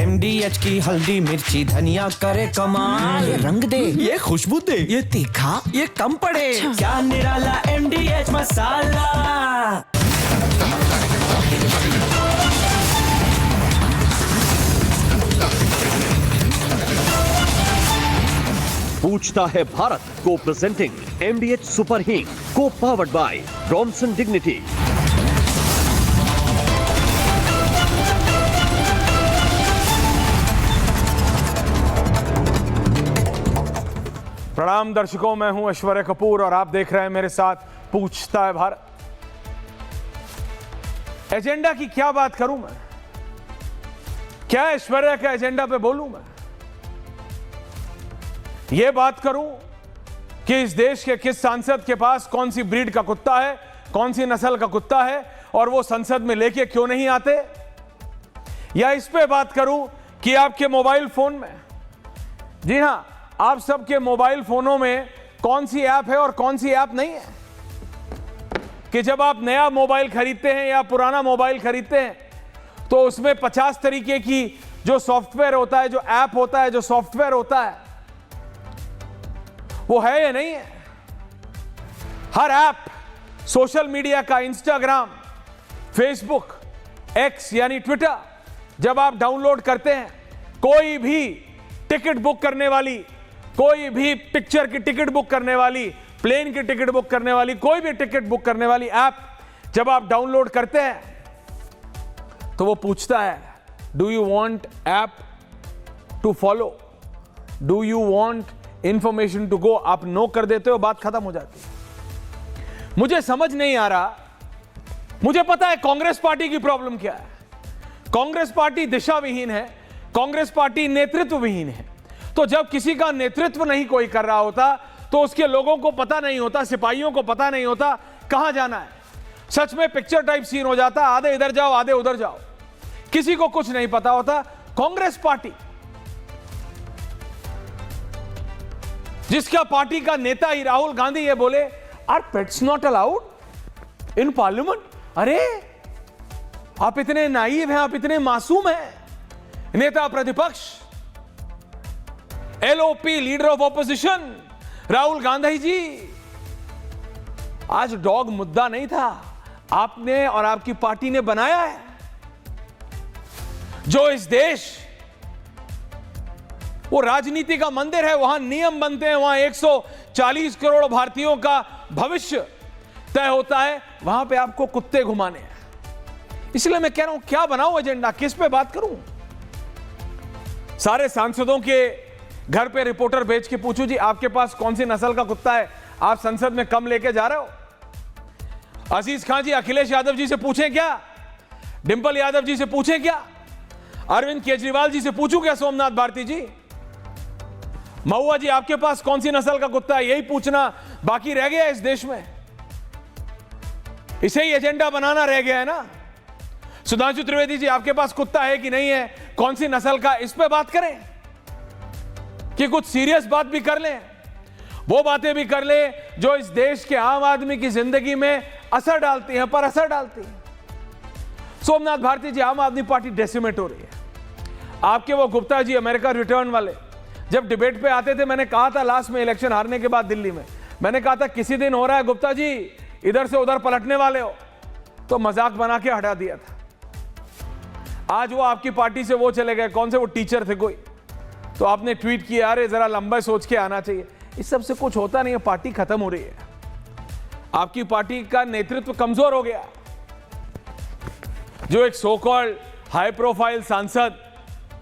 MDH की हल्दी मिर्ची धनिया करे कमाल। ये रंग दे, ये खुशबू दे, ये तीखा, ये कम पड़े। क्या निराला MDH मसाला। पूछता है भारत को प्रेजेंटिंग MDH सुपर हींग को पावर्ड बाय ब्रॉन्सन डिग्निटी। प्रणाम दर्शकों, मैं हूं ऐश्वर्या कपूर और आप देख रहे हैं मेरे साथ पूछता है भारत। एजेंडा की क्या बात करूं मैं? क्या ऐश्वर्या के एजेंडा पे बोलूं मैं? यह बात करूं कि इस देश के किस सांसद के पास कौन सी ब्रीड का कुत्ता है, कौन सी नस्ल का कुत्ता है और वो संसद में लेके क्यों नहीं आते? या इस पे बात करूं कि आपके मोबाइल फोन में, जी हां, आप सबके मोबाइल फोनों में कौन सी ऐप है और कौन सी ऐप नहीं है? कि जब आप नया मोबाइल खरीदते हैं या पुराना मोबाइल खरीदते हैं तो उसमें 50 तरीके की जो सॉफ्टवेयर होता है, जो ऐप होता है, जो सॉफ्टवेयर होता है, वो है या नहीं है? हर ऐप, सोशल मीडिया का इंस्टाग्राम, फेसबुक, एक्स यानी ट्विटर, जब आप डाउनलोड करते हैं, कोई भी टिकट बुक करने वाली, कोई भी पिक्चर की टिकट बुक करने वाली, प्लेन की टिकट बुक करने वाली, कोई भी टिकट बुक करने वाली ऐप जब आप डाउनलोड करते हैं तो वो पूछता है, do you want app to follow, do you want information to go? आप नो कर देते हो, बात खत्म हो जाती है। मुझे समझ नहीं आ रहा, मुझे पता है कांग्रेस पार्टी की प्रॉब्लम क्या है। कांग्रेस पार्टी दिशा विहीन है, कांग्रेस पार्टी नेतृत्व विहीन है। तो जब किसी का नेतृत्व नहीं कोई कर रहा होता तो उसके लोगों को पता नहीं होता, सिपाहियों को पता नहीं होता कहां जाना है। सच में पिक्चर टाइप सीन हो जाता, आधे इधर जाओ आधे उधर जाओ, किसी को कुछ नहीं पता होता। कांग्रेस पार्टी, जिसका पार्टी का नेता ही राहुल गांधी ये बोले, are pets not allowed in parliament. अरे आप इतने नाइव हैं, आप इतने मासूम हैं। नेता प्रतिपक्ष, LOP, leader of opposition Rahul Gandhi ji, आज डॉग मुद्दा नहीं था, आपने और आपकी पार्टी ने बनाया है। जो इस देश वो राजनीति का मंदिर है, वहां नियम बनते हैं, वहां 140 करोड़ भारतीयों का भविष्य तय होता है, वहां पे आपको कुत्ते घुमाने हैं। इसलिए मैं कह रहा हूं, क्या बनाऊं एजेंडा, किस पे बात करूं? सारे सांसदों के घर पे रिपोर्टर भेज के पूछूं, जी आपके पास कौन सी नस्ल का कुत्ता है, आप संसद में कम लेके जा रहे हो? अजीज खान जी अखिलेश यादव जी से पूछें क्या? डिंपल यादव जी से पूछें क्या? अरविंद केजरीवाल जी से पूछूं क्या? सोमनाथ भारती जी, महुआ जी आपके पास कौन सी नस्ल का कुत्ता है? यही पूछना बाकी रह गया इस देश में। इसे ही एजेंडा बनाना रह गया है ना। सुधांशु त्रिवेदी जी आपके पास कुत्ता है कि नहीं है, कौन सी नस्ल का, इस पे बात करें कि कुछ सीरियस बात भी कर लें, वो बातें भी कर ले जो इस देश के आम आदमी की जिंदगी में असर डालती हैं, पर असर डालती हैं। सोमनाथ भारती जी, आम आदमी पार्टी डेसिमेट हो रही है। आपके वो गुप्ता जी, अमेरिका रिटर्न वाले, जब डिबेट पे आते थे, मैंने कहा था लास्ट में इलेक्शन हारने के बाद दिल्ली में, मैंने कहा था किसी दिन हो रहा है गुप्ता जी इधर से उधर पलटने वाले हो, तो मजाक बना के हटा दिया था। आज वो आपकी पार्टी से वो चले गए, कौन से वो टीचर थे कोई, तो आपने ट्वीट किया, अरे जरा लंबा सोच के आना चाहिए। इस सब से कुछ होता नहीं है, पार्टी खत्म हो रही है, आपकी पार्टी का नेतृत्व कमजोर हो गया। जो एक सो कॉल्ड हाई प्रोफाइल सांसद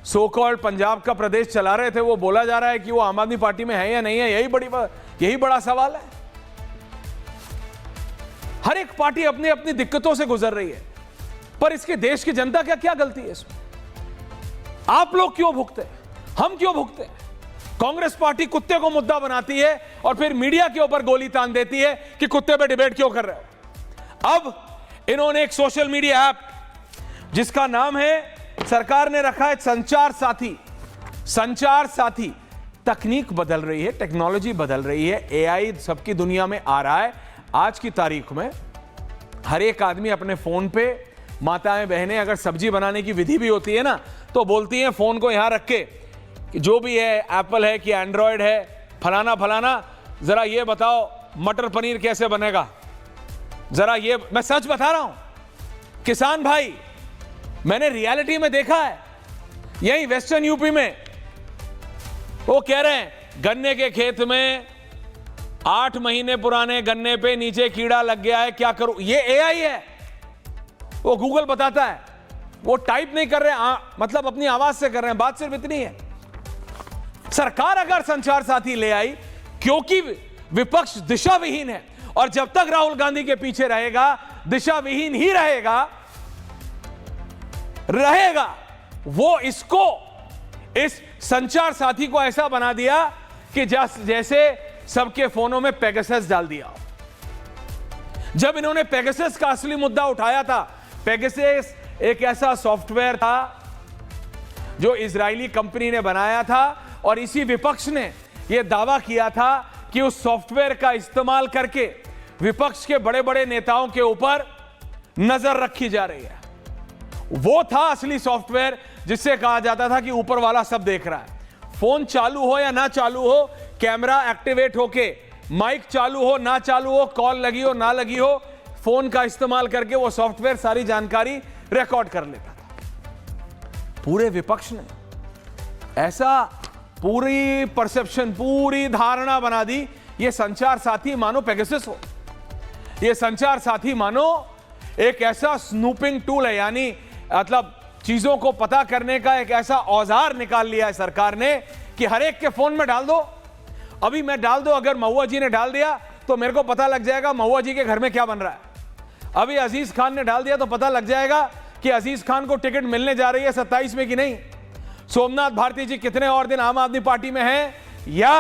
सो कॉल्ड पंजाब का प्रदेश चला रहे थे, वो बोला जा रहा है कि वो आम आदमी पार्टी में है या नहीं है, यही बड़ा सवाल है। हर एक पार्टी अपनी अपनी दिक्कतों से गुजर रही है, पर इसके देश की जनता का क्या गलती है इसमें? आप लोग क्यों भुगते, हम क्यों भुगते? कांग्रेस पार्टी कुत्ते को मुद्दा बनाती है और फिर मीडिया के ऊपर गोली तान देती है कि कुत्ते पे डिबेट क्यों कर रहे हो। अब इन्होंने एक सोशल मीडिया ऐप जिसका नाम है, सरकार ने रखा है संचार साथी। संचार साथी, तकनीक बदल रही है, टेक्नोलॉजी बदल रही है, AI सबकी दुनिया में आ रहा है। आज की तारीख में हर एक आदमी अपने फोन पे, माताएं बहनें, अगर सब्जी बनाने की विधि भी होती है ना, तो बोलती हैं फोन को यहां रख के कि जो भी है, एप्पल है कि एंड्रॉयड है, फलाना फलाना, जरा ये बताओ मटर पनीर कैसे बनेगा, जरा ये, मैं सच बता रहा हूं किसान भाई, मैंने रियलिटी में देखा है। यही वेस्टर्न यूपी में वो कह रहे हैं गन्ने के खेत में 8 महीने पुराने गन्ने पे नीचे कीड़ा लग गया है, क्या करूं। ये एआई है, वो गूगल बताता है, वो टाइप नहीं कर रहे हैं, मतलब अपनी आवाज से कर रहे हैं। बात सिर्फ इतनी है, सरकार अगर संचार साथी ले आई, क्योंकि विपक्ष दिशा विहीन है, और जब तक राहुल गांधी के पीछे रहेगा दिशा विहीन ही रहेगा। वो इसको, इस संचार साथी को ऐसा बना दिया कि जैसे सबके फोनों में पेगासस डाल दिया। जब इन्होंने पेगासस का असली मुद्दा उठाया था, पेगासस एक ऐसा सॉफ्टवेयर था जो इजरायली कंपनी ने बनाया था, और इसी विपक्ष ने यह दावा किया था कि उस सॉफ्टवेयर का इस्तेमाल करके विपक्ष के बड़े बड़े नेताओं के ऊपर नजर रखी जा रही है। वो था असली सॉफ्टवेयर जिससे कहा जाता था कि ऊपर वाला सब देख रहा है। फोन चालू हो या ना चालू हो, कैमरा एक्टिवेट होके, माइक चालू हो ना चालू हो, कॉल लगी हो ना लगी हो, फोन का इस्तेमाल करके वो सॉफ्टवेयर सारी जानकारी रिकॉर्ड कर लेता था। पूरे विपक्ष ने ऐसा पूरी परसेप्शन, पूरी धारणा बना दी, ये संचार साथी मानो पेगासस हो, ये संचार साथी मानो एक ऐसा स्नूपिंग टूल है, यानी मतलब चीजों को पता करने का एक ऐसा औजार निकाल लिया है सरकार ने कि हर एक के फोन में डाल दो। अभी मैं डाल दो, अगर महुआ जी ने डाल दिया तो मेरे को पता लग जाएगा महुआ जी के घर में क्या बन रहा है। अभी अजीज खान ने डाल दिया तो पता लग जाएगा कि अजीज खान को टिकट मिलने जा रही है 27 में कि नहीं। सोमनाथ भारती जी कितने और दिन आम आदमी पार्टी में हैं, या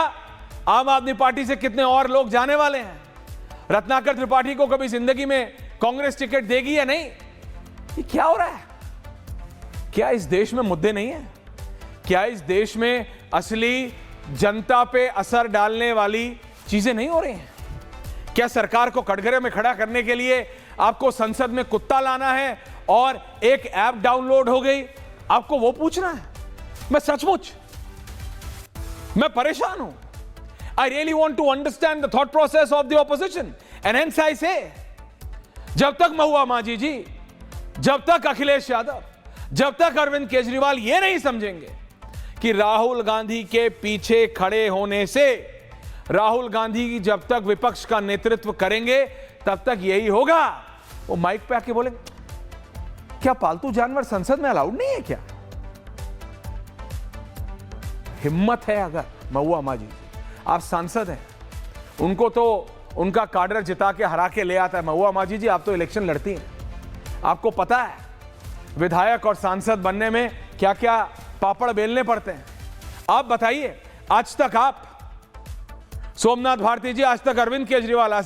आम आदमी पार्टी से कितने और लोग जाने वाले हैं। रत्नाकर त्रिपाठी को कभी जिंदगी में कांग्रेस टिकट देगी या नहीं। ये क्या हो रहा है? क्या इस देश में मुद्दे नहीं है? क्या इस देश में असली जनता पे असर डालने वाली चीजें नहीं हो रही हैं? क्या सरकार को कटघरे में खड़ा करने के लिए आपको संसद में कुत्ता लाना है और एक ऐप डाउनलोड हो गई, आपको वो पूछना है? मैं सचमुच मैं परेशान हूं। I really want to understand the thought process of the opposition, and hence I say, जब तक महुआ मांझी जी, जब तक अखिलेश यादव, जब तक अरविंद केजरीवाल ये नहीं समझेंगे कि राहुल गांधी के पीछे खड़े होने से, राहुल गांधी जब तक विपक्ष का नेतृत्व करेंगे तब तक यही होगा। वो माइक पे आके बोलेंगे क्या पालतू जानवर संसद में अलाउड नहीं है क्या? हिम्मत है अगर महुआ मांझी, आप सांसद हैं, उनको तो उनका काडर जिता के हरा के ले आता है। महुआ मांझी जी, आप तो इलेक्शन लड़ती हैं, आपको पता है विधायक और सांसद बनने में क्या क्या पापड़ बेलने पड़ते हैं। आप बताइए, आज तक आप, सोमनाथ भारती जी, आज तक अरविंद केजरीवाल,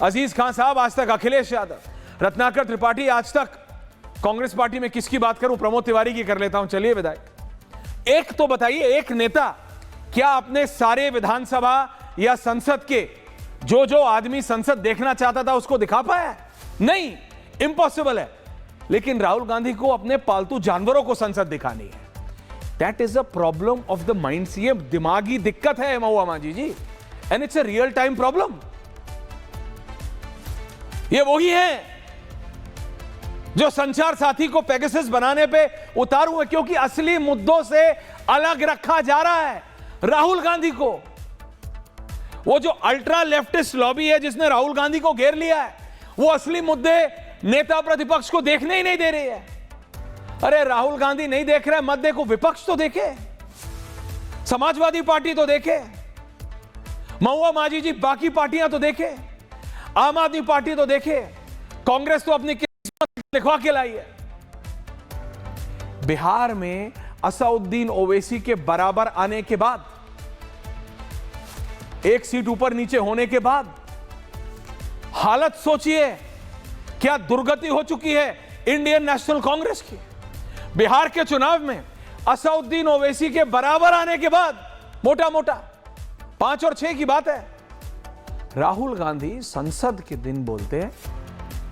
अजीज खान साहब, आज तक अखिलेश यादव, रत्नाकर त्रिपाठी, आज तक कांग्रेस पार्टी में किसकी बात करूं, प्रमोद तिवारी की कर लेता हूं। चलिए विधायक, एक तो बताइए, एक नेता क्या अपने सारे विधानसभा या संसद के जो जो आदमी संसद देखना चाहता था उसको दिखा पाया? नहीं, इंपॉसिबल है। लेकिन राहुल गांधी को अपने पालतू जानवरों को संसद दिखानी है। That is a problem of the minds. ये दिमागी दिक्कत है Mahua Manjhi ji, and it's a real time problem. ये वही है जो संचार साथी को पेगासस बनाने पे उतारू हुए, क्योंकि असली मुद्दों से अलग रखा जा रहा है राहुल गांधी को। वो जो अल्ट्रा लेफ्टिस्ट लॉबी है जिसने राहुल गांधी को घेर लिया है, वो असली मुद्दे नेता प्रतिपक्ष को देखने ही नहीं दे रही है। अरे राहुल गांधी नहीं देख रहे, मत देखो, विपक्ष तो देखे, समाजवादी पार्टी तो देखे, महुआ मांझी जी बाकी पार्टियां तो देखे, आम आदमी पार्टी तो देखे, कांग्रेस तो अपनी किस्मत लिखवा के लाई है। बिहार में असदुद्दीन ओवैसी के बराबर आने के बाद, एक सीट ऊपर नीचे होने के बाद, हालत सोचिए क्या दुर्गति हो चुकी है इंडियन नेशनल कांग्रेस की। बिहार के चुनाव में असदुद्दीन ओवैसी के बराबर आने के बाद, मोटा मोटा 5 और 6 की बात है, राहुल गांधी संसद के दिन बोलते हैं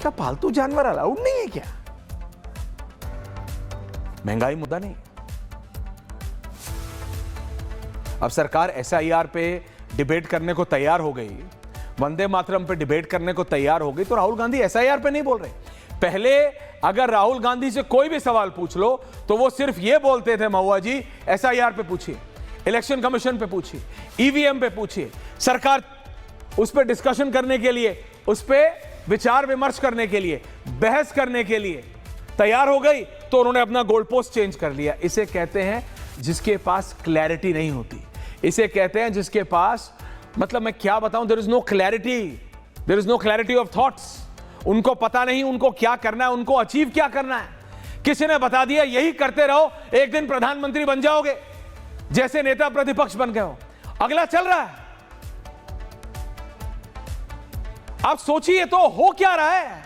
क्या पालतू जानवर अलाउड नहीं है क्या? महंगाई मुद्दा नहीं, अब सरकार SIR पे डिबेट करने को तैयार हो गई, वंदे मातरम पे डिबेट करने को तैयार हो गई, तो राहुल गांधी SIR पे नहीं बोल रहे। पहले अगर राहुल गांधी से कोई भी सवाल पूछ लो तो वो सिर्फ ये बोलते थे, महुआ जी SIR पे पूछिए, इलेक्शन कमीशन पे पूछिए, EVM पे पूछिए। सरकार उस पर डिस्कशन करने के लिए, उस पर विचार विमर्श करने के लिए, बहस करने के लिए तैयार हो गई तो उन्होंने अपना गोल पोस्ट चेंज कर लिया। इसे कहते हैं जिसके पास क्लैरिटी नहीं होती, इसे कहते हैं जिसके पास, मतलब मैं क्या बताऊं, there is no clarity, there is no clarity of thoughts. उनको पता नहीं उनको क्या करना है, उनको अचीव क्या करना है। किसी ने बता दिया यही करते रहो, एक दिन प्रधानमंत्री बन जाओगे, जैसे नेता प्रतिपक्ष बन गए हो। अगला चल रहा है। आप सोचिए तो हो क्या रहा है।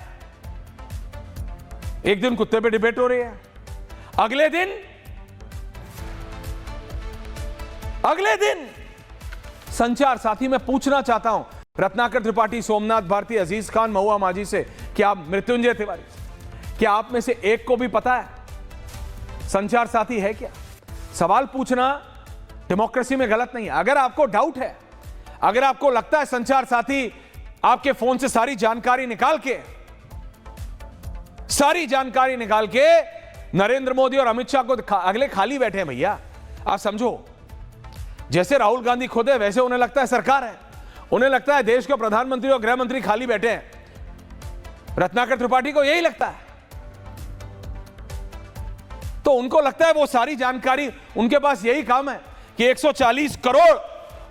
एक दिन कुत्ते पे डिबेट हो रही है, अगले दिन संचार साथी। मैं पूछना चाहता हूं रत्नाकर त्रिपाठी, सोमनाथ भारती, अजीज खान, महुआ माझी से, क्या मृत्युंजय तिवारी से, क्या आप में से एक को भी पता है संचार साथी है क्या? सवाल पूछना डेमोक्रेसी में गलत नहीं है। अगर आपको डाउट है, अगर आपको लगता है संचार साथी आपके फोन से सारी जानकारी निकाल के नरेंद्र मोदी और अमित शाह को अगले खाली बैठे हैं भैया। आप समझो, जैसे राहुल गांधी खुद है वैसे उन्हें लगता है सरकार है, उन्हें लगता है देश के प्रधानमंत्री और गृह मंत्री खाली बैठे हैं। रत्नाकर त्रिपाठी को यही लगता है, तो उनको लगता है वो सारी जानकारी, उनके पास यही काम है कि 140 करोड़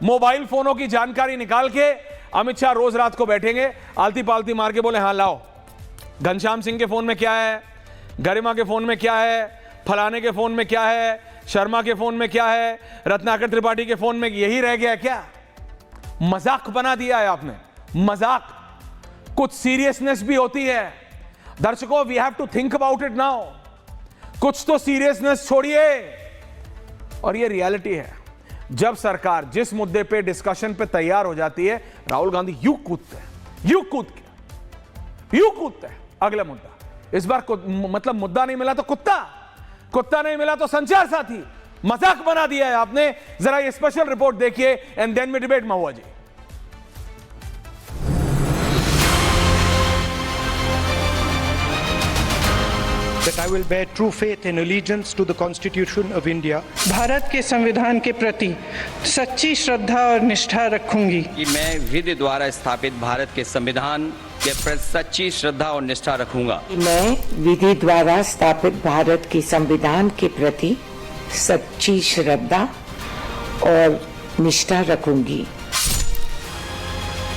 मोबाइल फोनों की जानकारी निकाल के अमित शाह रोज रात को बैठेंगे, आलती पालती मार के बोले हाँ लाओ, घनश्याम सिंह के फोन में क्या है, गरिमा के फोन में क्या है, फलाने के फोन में क्या है, शर्मा के फोन में क्या है, रत्नाकर त्रिपाठी के फोन में यही रह गया क्या? मजाक बना दिया है आपने, मजाक। कुछ सीरियसनेस भी होती है दर्शकों, we have to think about it now. कुछ तो सीरियसनेस छोड़िए। और ये रियलिटी है, जब सरकार जिस मुद्दे पे डिस्कशन पे तैयार हो जाती है, राहुल गांधी यूं कूदते हैं अगला मुद्दा। इस बार मतलब मुद्दा नहीं मिला तो कुत्ता नहीं मिला तो संचार साथी। मजाक बना दिया है आपने। जरा ये स्पेशल रिपोर्ट देखिए and then we debate. Mahua ji, that I will bear true faith and allegiance to the Constitution of India. Bharat के संविधान के प्रति सच्ची श्रद्धा और निष्ठा रखूंगी कि मैं विधि द्वारा स्थापित भारत के संविधान के प्रति सच्ची श्रद्धा और निष्ठा रखूंगा। मैं विधि द्वारा स्थापित भारत के संविधान के प्रति सच्ची श्रद्धा और निष्ठा रखूंगी।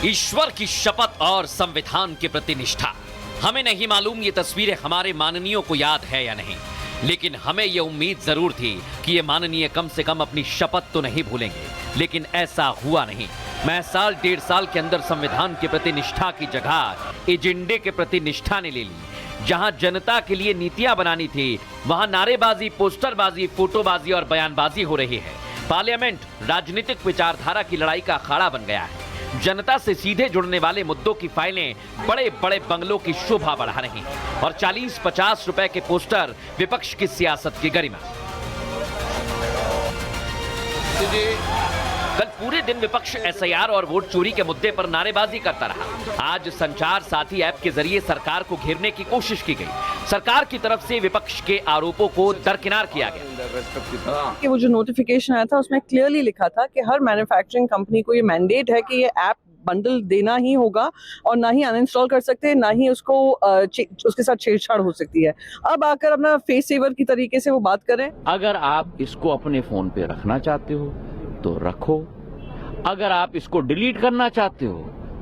ईश्वर की शपथ और संविधान के प्रति निष्ठा। हमें नहीं मालूम ये तस्वीरें हमारे माननीयों को याद है या नहीं, लेकिन हमें ये उम्मीद जरूर थी कि ये माननीय कम से कम अपनी शपथ तो नहीं भूलेंगे, लेकिन ऐसा हुआ नहीं। मैं साल 1.5 साल के अंदर संविधान के प्रति निष्ठा की जगह एजेंडे के प्रति निष्ठा ने ले ली। जहां जनता के लिए नीतियां बनानी थी, वहां नारेबाजी, पोस्टरबाजी, फोटोबाजी और बयानबाजी हो रही है। पार्लियामेंट राजनीतिक विचारधारा की लड़ाई का अखाड़ा बन गया है। जनता से सीधे जुड़ने वाले मुद्दों की फाइलें बड़े बड़े बंगलों की शोभा बढ़ा रही और 40-50 रुपए के पोस्टर विपक्ष की सियासत की गरिमा। कल पूरे दिन विपक्ष SIR और वोट चोरी के मुद्दे पर नारेबाजी करता रहा। आज संचार साथी ऐप के जरिए सरकार को घेरने की कोशिश की गई। सरकार की तरफ से विपक्ष के आरोपों को दरकिनार किया गया। कि वो जो नोटिफिकेशन आया था उसमें क्लियरली लिखा था कि हर मैन्युफैक्चरिंग कंपनी को ये मैंडेट है कि ये ऐप बंडल देना ही होगा और ना ही अनइंस्टॉल कर सकते हैं, ना ही उसको उसके साथ छेड़छाड़ हो सकती है। अब आकर अपना फेस सेवर की तरीके से वो बात करें। अगर आप इसको अपने फोन पे रखना चाहते हो तो रखो, अगर आप इसको डिलीट करना चाहते हो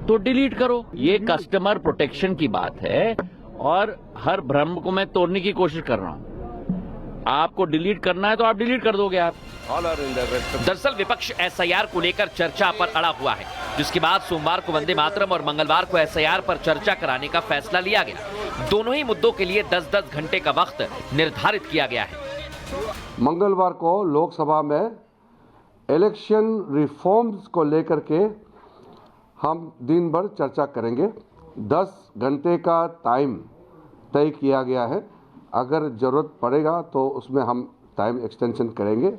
तो डिलीट करो। ये कस्टमर प्रोटेक्शन की बात है और हर भ्रम को मैं तोड़ने की कोशिश कर रहा हूँ। आपको डिलीट करना है तो आप डिलीट कर दोगे आप। दरअसल विपक्ष SIR को लेकर चर्चा पर अड़ा हुआ है, जिसके बाद सोमवार को वंदे मातरम और मंगलवार को SIR पर चर्चा कराने का फैसला लिया गया। दोनों ही मुद्दों के लिए 10-10 घंटे का वक्त निर्धारित किया गया है। मंगलवार को लोकसभा में इलेक्शन रिफॉर्म्स को लेकर के हम दिन भर चर्चा करेंगे। 10 घंटे का टाइम तय किया गया है। अगर ज़रूरत पड़ेगा तो उसमें हम टाइम एक्सटेंशन करेंगे।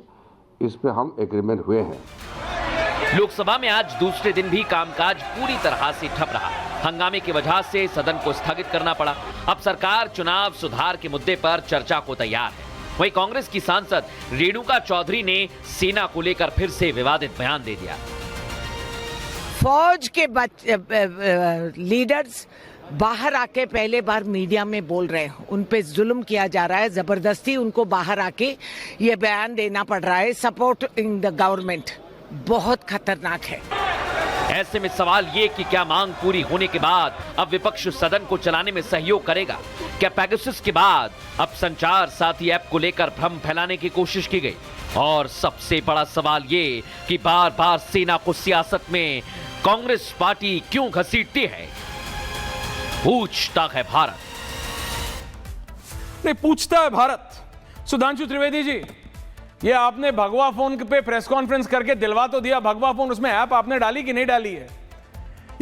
इस पे हम एग्रीमेंट हुए हैं। लोकसभा में आज दूसरे दिन भी कामकाज पूरी तरह से ठप रहा। हंगामे की वजह से सदन को स्थगित करना पड़ा। अब सरकार चुनाव सुधार के मुद्दे पर चर्चा को तैयार है। वहीं कांग्रेस की सांसद रेणुका चौधरी ने सेना को लेकर फिर से विवादित बयान दे दिया। फौज के लीडर्स बाहर आके पहले बार मीडिया में बोल रहे हैं, उन पे जुल्म किया जा रहा है, जबरदस्ती उनको बाहर आके ये बयान देना पड़ रहा है, सपोर्टिंग द गवर्नमेंट। बहुत खतरनाक है। ऐसे में सवाल ये कि क्या मांग पूरी होने के बाद अब विपक्ष सदन को चलाने में सहयोग करेगा? क्या पेगासस के बाद अब संचार साथी ऐप को लेकर भ्रम फैलाने की कोशिश की गई? और सबसे बड़ा सवाल ये कि बार बार सेना को सियासत में कांग्रेस पार्टी क्यों घसीटती है? पूछता है भारत। नहीं, पूछता है भारत। सुधांशु त्रिवेदी जी, ये आपने भगवा फोन पे प्रेस कॉन्फ्रेंस करके दिलवा तो दिया। भगवा फोन, उसमें ऐप आपने डाली कि नहीं डाली है?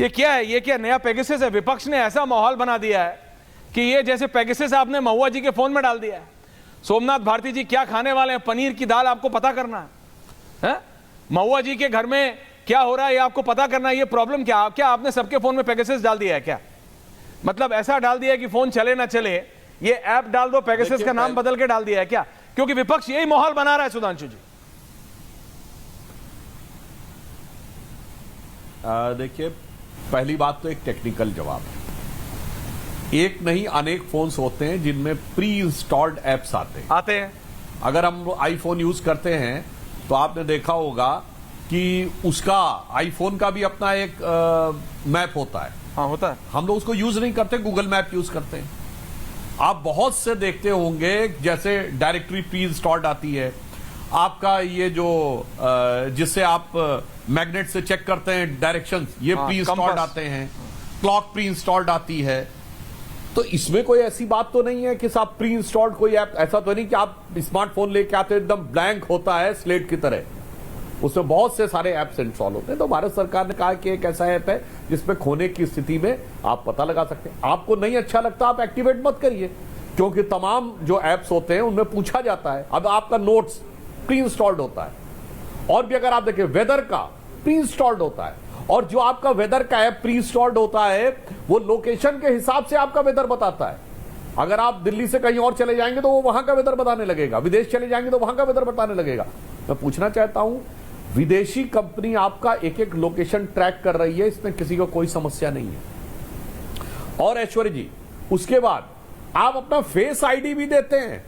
ये क्या है? ये क्या नया पेगासस है? विपक्ष ने ऐसा माहौल बना दिया है कि ये जैसे पेगासस आपने महुआ जी के फोन में डाल दिया है। सोमनाथ भारती जी क्या खाने वाले हैं, पनीर की दाल आपको पता करना है? महुआ जी के घर में क्या हो रहा है ये आपको पता करना है। ये प्रॉब्लम क्या आपने सबके फोन में पेगासस डाल दिया है क्या? मतलब ऐसा डाल दिया है कि फोन चले ना चले, ये ऐप डाल दो, पेगासस का नाम बदल के डाल दिया है क्या? क्योंकि विपक्ष यही माहौल बना रहा है। सुधांशु जी, देखिए, पहली बात तो एक टेक्निकल जवाब है। एक नहीं अनेक फोन्स होते हैं जिनमें प्री इंस्टॉल्ड एप्स आते हैं। अगर हम आईफोन यूज करते हैं तो आपने देखा होगा कि उसका आईफोन का भी अपना एक मैप होता है। हाँ, होता है। हम लोग उसको यूज नहीं करते, गूगल मैप यूज करते हैं। आप बहुत से देखते होंगे जैसे डायरेक्टरी प्री इंस्टॉल्ड आती है, आपका ये जो जिससे आप मैग्नेट से चेक करते हैं डायरेक्शंस, ये प्री इंस्टॉल्ड आते हैं। क्लॉक प्री इंस्टॉल्ड आती है। तो इसमें कोई ऐसी बात तो नहीं है कि साहब प्री इंस्टॉल्ड कोई ऐप, ऐसा तो नहीं कि आप स्मार्टफोन लेके आते एकदम ब्लैंक होता है स्लेट की तरह, उसमें बहुत से सारे ऐप्स इंस्टॉल होते हैं। तो भारत सरकार ने कहा कि एक ऐसा ऐप है जिसमें खोने की स्थिति में आप पता लगा सकते हैं। आपको नहीं अच्छा लगता आप एक्टिवेट मत करिए, क्योंकि तमाम जो ऐप्स होते हैं उनमें पूछा जाता है। अब आपका नोट्स प्री इंस्टॉल्ड होता है, और भी अगर आप देखें वेदर का प्री इंस्टॉल्ड होता है, और जो आपका वेदर का ऐप प्री इंस्टॉल्ड होता है वो लोकेशन के हिसाब से आपका वेदर बताता है। अगर आप दिल्ली से कहीं और चले जाएंगे तो वो वहां का वेदर बताने लगेगा, विदेश चले जाएंगे तो वहां का वेदर बताने लगेगा। मैं पूछना चाहता हूं, विदेशी कंपनी आपका एक एक लोकेशन ट्रैक कर रही है, इसमें किसी को कोई समस्या नहीं है। और ऐश्वर्य जी, उसके बाद आप अपना फेस आईडी भी देते हैं।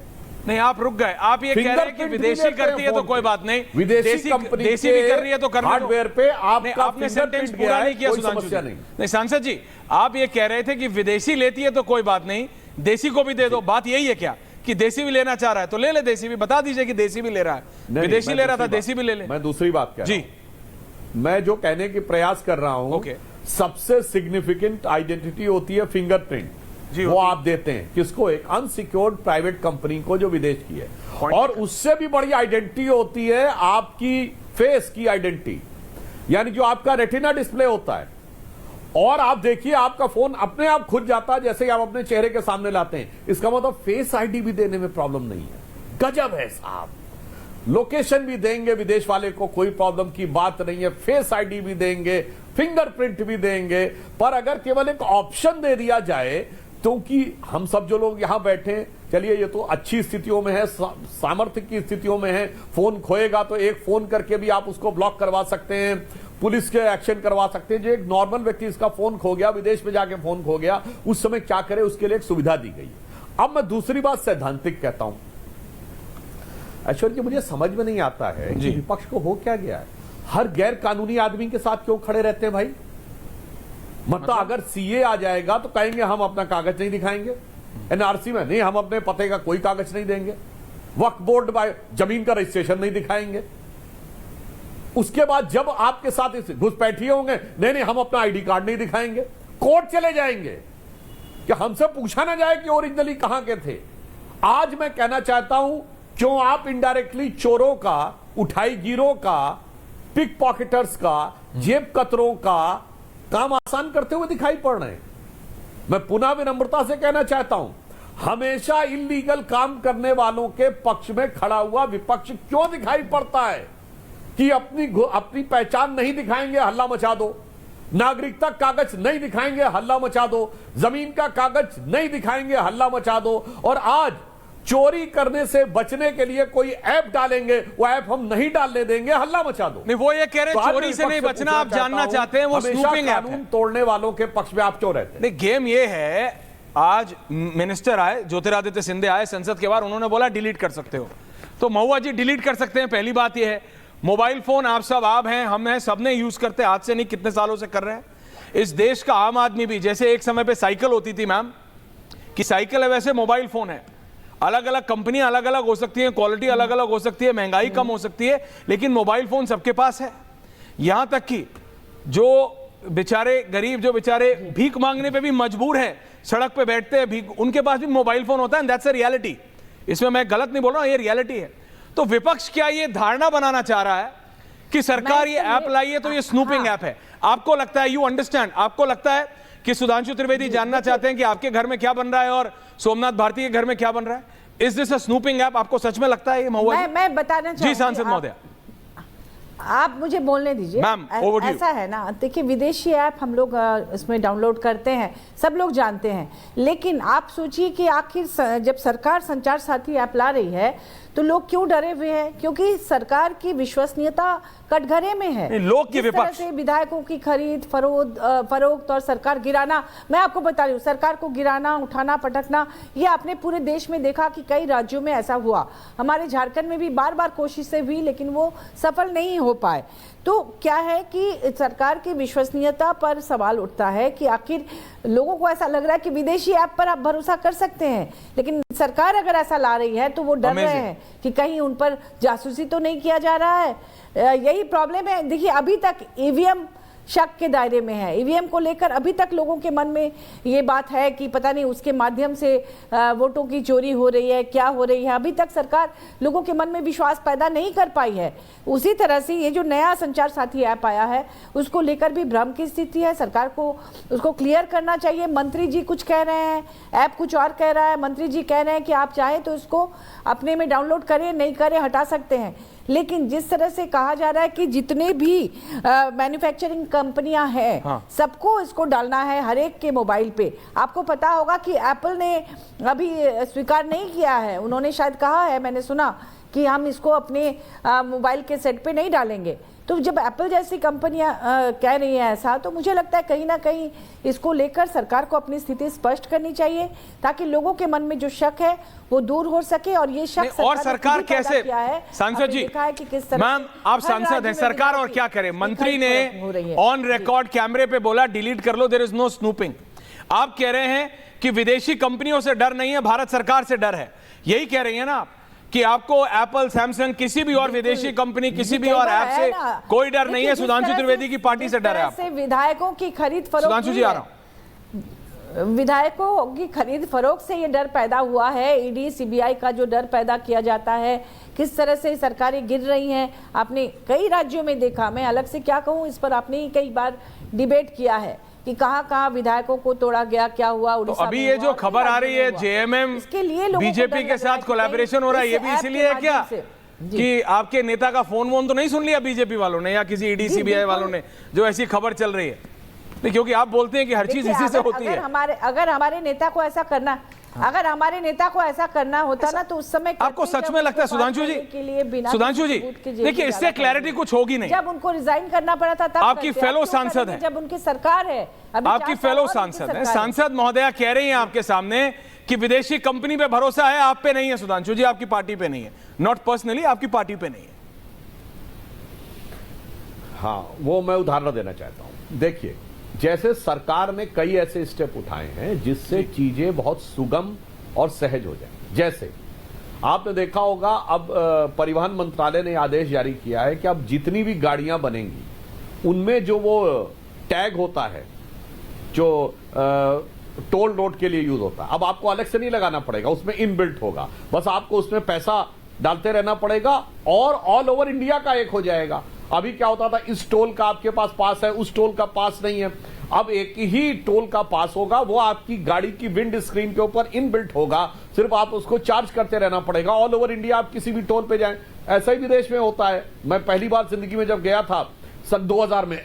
नहीं, आप रुक गए। आप ये कह रहे हैं कि विदेशी करती है तो कोई बात नहीं, विदेशी कंपनी देसी भी कर रही है तो करने दो। हार्डवेयर पे आपने सेंटेंस पूरा नहीं किया सुधांशु जी। नहीं सांसद जी, आप ये कह रहे थे कि विदेशी लेती है तो कोई बात नहीं, देसी को भी दे दो। बात यही है क्या कि देसी भी लेना चाह रहा है तो ले ले, देसी भी बता दीजिए कि देसी भी ले रहा है, विदेशी ले रहा था देसी भी ले ले। मैं दूसरी बात कह रहा हूं, मैं जो कहने की प्रयास कर रहा हूं, सबसे सिग्निफिकेंट आइडेंटिटी होती है फिंगरप्रिंट। वो आप देते हैं किसको? एक अनसिक्योर्ड प्राइवेट कंपनी को जो विदेश की है। और उससे भी बड़ी आइडेंटिटी होती है आपकी फेस की आइडेंटिटी, यानी जो आपका रेटिना डिस्प्ले होता है। और आप देखिए आपका फोन अपने आप खुद जाता है जैसे ही आप अपने चेहरे के सामने लाते हैं। इसका मतलब फेस आईडी भी देने में प्रॉब्लम नहीं है। गजब है साहब, लोकेशन भी देंगे विदेश वाले को, कोई प्रॉब्लम की बात नहीं है, फेस आईडी भी देंगे, फिंगरप्रिंट भी देंगे। पर अगर केवल एक ऑप्शन दे दिया जाए, क्योंकि हम सब जो लोग यहां बैठे, चलिए ये तो अच्छी स्थितियों में है, सामर्थ्य की स्थितियों में है, फोन खोएगा तो एक फोन करके भी आप उसको ब्लॉक करवा सकते हैं, पुलिस के एक्शन करवा सकते हैं। जो एक नॉर्मल व्यक्ति इसका फोन खो गया, विदेश में जाके फोन खो गया, उस समय क्या करे, उसके लिए एक सुविधा दी गई। अब मैं दूसरी बात सैद्धांतिक कहता हूं ऐश्वर्य जी, मुझे समझ में नहीं आता है कि विपक्ष को हो क्या गया है, हर गैर कानूनी आदमी के साथ क्यों खड़े रहते हैं भाई? मतलब अगर सीए आ जाएगा तो कहेंगे हम अपना कागज नहीं दिखाएंगे, एनआरसी में नहीं, हम अपने पते का कोई कागज नहीं देंगे, वक्फ बोर्ड जमीन का रजिस्ट्रेशन नहीं दिखाएंगे। उसके बाद जब आपके साथ घुसपैठिए होंगे, नहीं हम अपना आईडी कार्ड नहीं दिखाएंगे, कोर्ट चले जाएंगे कि हमसे पूछा ना जाए कि ओरिजिनली कहां के थे। आज मैं कहना चाहता हूं, क्यों आप इनडायरेक्टली चोरों का, उठाईगिरों का, पिक पॉकेटर्स का, जेब कतरों का काम आसान करते हुए दिखाई पड़ रहे हैं। मैं पुनः विनम्रता से कहना चाहता हूं, हमेशा इलीगल काम करने वालों के पक्ष में खड़ा हुआ विपक्ष क्यों दिखाई पड़ता है कि अपनी पहचान नहीं दिखाएंगे, हल्ला मचा दो, नागरिकता कागज नहीं दिखाएंगे, हल्ला मचा दो, जमीन का कागज नहीं दिखाएंगे, हल्ला मचा दो, और आज चोरी करने से बचने के लिए कोई ऐप डालेंगे, वो ऐप हम नहीं डालने देंगे, हल्ला मचा दो। नहीं, वो ये कह रहे हैं चोरी से नहीं बचना, आप जानना चाहते हैं वो स्नूपिंग ऐप है। कानून तोड़ने वालों के पक्ष में आप क्यों रहते हैं? नहीं, गेम ये है, आज मिनिस्टर आए, ज्योतिरादित्य सिंधिया आए संसद के बाहर, उन्होंने बोला डिलीट कर सकते हो, तो महुआ जी डिलीट कर सकते हैं। पहली बात ये है, मोबाइल फोन आप सब, आप हैं, हम हैं, सबने यूज करते, आज से नहीं कितने सालों से कर रहे हैं। इस देश का आम आदमी भी, जैसे एक समय पे साइकिल होती थी मैम, कि साइकिल है, वैसे मोबाइल फोन है। अलग अलग कंपनियां अलग अलग हो सकती हैं, क्वालिटी अलग अलग हो सकती है, महंगाई कम हो सकती है, लेकिन मोबाइल फोन सबके पास है। यहां तक कि जो बेचारे गरीब, जो बेचारे भीख मांगने पे भी मजबूर हैं, सड़क पे बैठते हैं भीख, उनके पास भी मोबाइल फोन होता है। दैट्स अ रियलिटी, इसमें मैं गलत नहीं बोल रहा हूं, ये रियलिटी है। तो विपक्ष क्या ये धारणा बनाना चाह रहा है कि सरकार ये ऐप लाई है तो ये स्नूपिंग ऐप है? आपको लगता है, यू अंडरस्टैंड, आपको लगता है कि सुधांशु त्रिवेदी जानना चाहते हैं कि आपके घर में क्या बन रहा है और सोमनाथ भारती के घर में क्या बन रहा है? Is this a snooping app? आपको सच में लगता है ये महुआ जी? मैं बताना जी सांसद महोदय, आप मुझे बोलने दीजिए। मैम, ऐसा है ना, देखिए विदेशी ऐप हम लोग इसमें डाउनलोड करते हैं, सब लोग जानते हैं, लेकिन आप सोचिए कि आखिर जब सरकार संचार साथी ऐप ला रही है तो लोग क्यों डरे हुए हैं? क्योंकि सरकार की विश्वसनीयता कटघरे में है। लोग की विपक्ष से विधायकों की खरीद फरोख्त और सरकार गिराना, मैं आपको बता रही हूँ, सरकार को गिराना, उठाना, पटकना, ये आपने पूरे देश में देखा कि कई राज्यों में ऐसा हुआ। हमारे झारखंड में भी बार बार कोशिशें हुई, लेकिन वो सफल नहीं हो पाए। तो क्या है कि सरकार की विश्वसनीयता पर सवाल उठता है कि आखिर लोगों को ऐसा लग रहा है कि विदेशी ऐप पर आप भरोसा कर सकते हैं, लेकिन सरकार अगर ऐसा ला रही है तो वो डर रहे हैं कि कहीं उन पर जासूसी तो नहीं किया जा रहा है। यही प्रॉब्लम है। देखिए, अभी तक ईवीएम शक के दायरे में है। ईवीएम को लेकर अभी तक लोगों के मन में ये बात है कि पता नहीं उसके माध्यम से वोटों की चोरी हो रही है, क्या हो रही है। अभी तक सरकार लोगों के मन में विश्वास पैदा नहीं कर पाई है। उसी तरह से ये जो नया संचार साथी ऐप आया है उसको लेकर भी भ्रम की स्थिति है। सरकार को उसको क्लियर करना चाहिए। मंत्री जी कुछ कह रहे हैं, ऐप कुछ और कह रहा है। मंत्री जी कह रहे हैं कि आप चाहें तो इसको अपने में डाउनलोड करें, नहीं करें हटा सकते हैं। लेकिन जिस तरह से कहा जा रहा है कि जितने भी मैन्युफैक्चरिंग कंपनियां हैं, हाँ, सबको इसको डालना है हर एक के मोबाइल पे। आपको पता होगा कि एप्पल ने अभी स्वीकार नहीं किया है। उन्होंने शायद कहा है, मैंने सुना, कि हम इसको अपने मोबाइल के सेट पे नहीं डालेंगे। तो जब एप्पल जैसी कंपनियां कह रही हैं ऐसा, तो मुझे लगता है कहीं ना कहीं इसको लेकर सरकार को अपनी स्थिति स्पष्ट करनी चाहिए, ताकि लोगों के मन में जो शक है वो दूर हो सके। और ये शक और सरकार कैसे, सांसद जी, मैम आप सांसद हैं, सरकार और क्या करे? मंत्री ने ऑन रिकॉर्ड कैमरे पे बोला डिलीट कर लो, देयर इज नो स्नूपिंग। आप कह रहे हैं कि विदेशी कंपनियों से डर नहीं है, भारत सरकार से डर है। यही कह रही है ना आप कि आपको एप्पल, सैमसंग, किसी भी और विदेशी कंपनी, किसी भी और ऐप से कोई डर नहीं है। सुधांशु त्रिवेदी की पार्टी से डर है आपको। विधायकों की खरीद फरोख्त, सुधांशु जी आ रहा हूं, विधायकों की खरीद फरोख्त से ये डर पैदा हुआ है। ईडी, सीबीआई का जो डर पैदा किया जाता है, किस तरह से सरकारें गिर रही हैं, आपने कई राज्यों में देखा। मैं अलग से क्या कहूँ, इस पर आपने ही कई बार डिबेट किया है कि कहाँ विधायकों को तोड़ा गया, क्या हुआ उड़ीसा में। अभी ये जो खबर आ रही है जेएमएम बीजेपी के साथ कोलैबोरेशन हो रहा है, ये भी इसीलिए है क्या कि आपके नेता का फोन वोन तो नहीं सुन लिया बीजेपी वालों ने या किसी ईडी सीबीआई वालों ने, जो ऐसी खबर चल रही है? क्योंकि आप बोलते हैं कि हर चीज इसी से होती है। अगर हमारे नेता को ऐसा करना, अगर हमारे नेता को ऐसा करना होता ना, तो उस समय आपको सच में लगता है सुधांशु जी, सुधांशु जी देखिए, इससे क्लैरिटी कुछ होगी नहीं। जब उनको रिजाइन करना पड़ा था तब आपकी फेलो सांसद है, जब उनकी सरकार है, आपकी फेलो सांसद है, सांसद महोदया कह रही हैं आपके सामने कि विदेशी कंपनी पे भरोसा है, आप पे नहीं है। सुधांशु जी आपकी पार्टी पे नहीं है, नॉट पर्सनली, आपकी पार्टी पे नहीं है। हाँ, वो मैं उदाहरण देना चाहता हूं। देखिए, जैसे सरकार ने कई ऐसे स्टेप उठाए हैं जिससे चीजें बहुत सुगम और सहज हो जाए। जैसे आपने देखा होगा, अब परिवहन मंत्रालय ने आदेश जारी किया है कि अब जितनी भी गाड़ियां बनेंगी उनमें जो वो टैग होता है जो टोल रोड के लिए यूज होता है, अब आपको अलग से नहीं लगाना पड़ेगा, उसमें इनबिल्ट होगा। बस आपको उसमें पैसा डालते रहना पड़ेगा और ऑल ओवर इंडिया का एक हो जाएगा। अभी क्या होता था, इस टोल का आपके पास पास है, उस टोल का पास नहीं है। अब एक ही टोल का पास होगा, वो आपकी गाड़ी की विंड स्क्रीन के ऊपर इनबिल्ट होगा, सिर्फ आप उसको चार्ज करते रहना पड़ेगा। ऑल ओवर इंडिया आप किसी भी टोल पे जाएं, ऐसा ही विदेश में होता है। मैं पहली बार जिंदगी में जब गया था सन 2000 में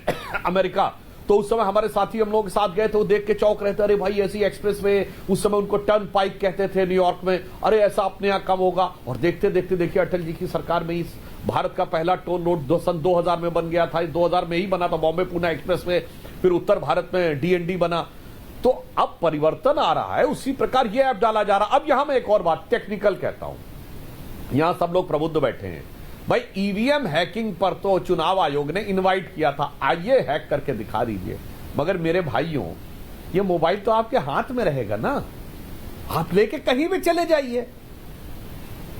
अमेरिका, तो उस समय हमारे साथी हम लोग के साथ गए थे, वो देख के चौंक रहे थे, अरे भाई ऐसी एक्सप्रेस वे, उस समय उनको टर्न पाइक कहते थे न्यूयॉर्क में, अरे ऐसा अपने यहाँ कम होगा। और देखते देखते देखिए अटल जी की सरकार में इस भारत का पहला टोल रोड सन 2000 में बन गया था। 2000 में ही बना था बॉम्बे पुणे एक्सप्रेस वे, फिर उत्तर भारत में DND बना। तो अब परिवर्तन आ रहा है, उसी प्रकार ये ऐप डाला जा रहा है। अब यहां मैं एक और बात टेक्निकल कहता हूं, यहां सब लोग प्रबुद्ध बैठे हैं भाई, EVM हैकिंग पर तो चुनाव आयोग ने इनवाइट किया था, आइए हैक करके दिखा दीजिए। मगर मेरे भाइयों, ये मोबाइल तो आपके हाथ में रहेगा ना, आप लेके कहीं भी चले जाइए।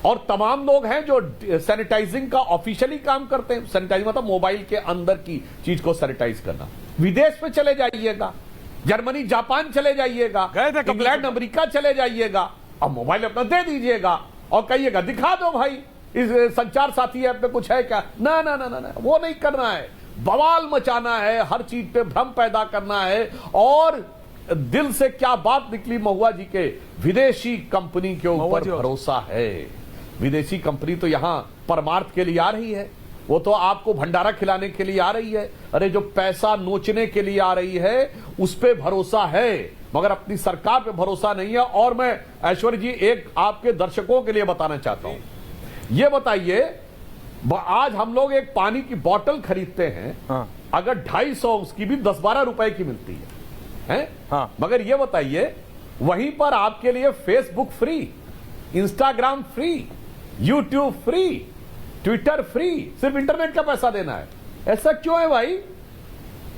और तमाम लोग हैं जो सैनिटाइजिंग का ऑफिशियली काम करते हैं। सैनिटाइजिंग मतलब मोबाइल के अंदर की चीज को सैनिटाइज करना। विदेश में चले जाइएगा, जर्मनी जापान चले जाइएगा, इंग्लैंड अमेरिका चले जाइएगा, और मोबाइल अपना दे दीजिएगा और कहिएगा दिखा दो भाई इस संचार साथी ऐप में कुछ है क्या। ना ना ना ना ना, वो नहीं करना है। बवाल मचाना है, हर चीज पे भ्रम पैदा करना है। और दिल से क्या बात निकली महुआ जी के, विदेशी कंपनी के ऊपर भरोसा है। विदेशी कंपनी तो यहां परमार्थ के लिए आ रही है, वो तो आपको भंडारा खिलाने के लिए आ रही है। अरे जो पैसा नोचने के लिए आ रही है उस पे भरोसा है, मगर अपनी सरकार पे भरोसा नहीं है। और मैं ऐश्वर्य जी एक आपके दर्शकों के लिए बताना चाहता हूं, ये बताइए, आज हम लोग एक पानी की बोतल खरीदते हैं, अगर 250 उसकी भी 10-12 रुपए की मिलती है? मगर ये बताइए, वहीं पर आपके लिए Facebook free, Instagram free, YouTube free, Twitter free, सिर्फ इंटरनेट का पैसा देना है। ऐसा क्यों है भाई?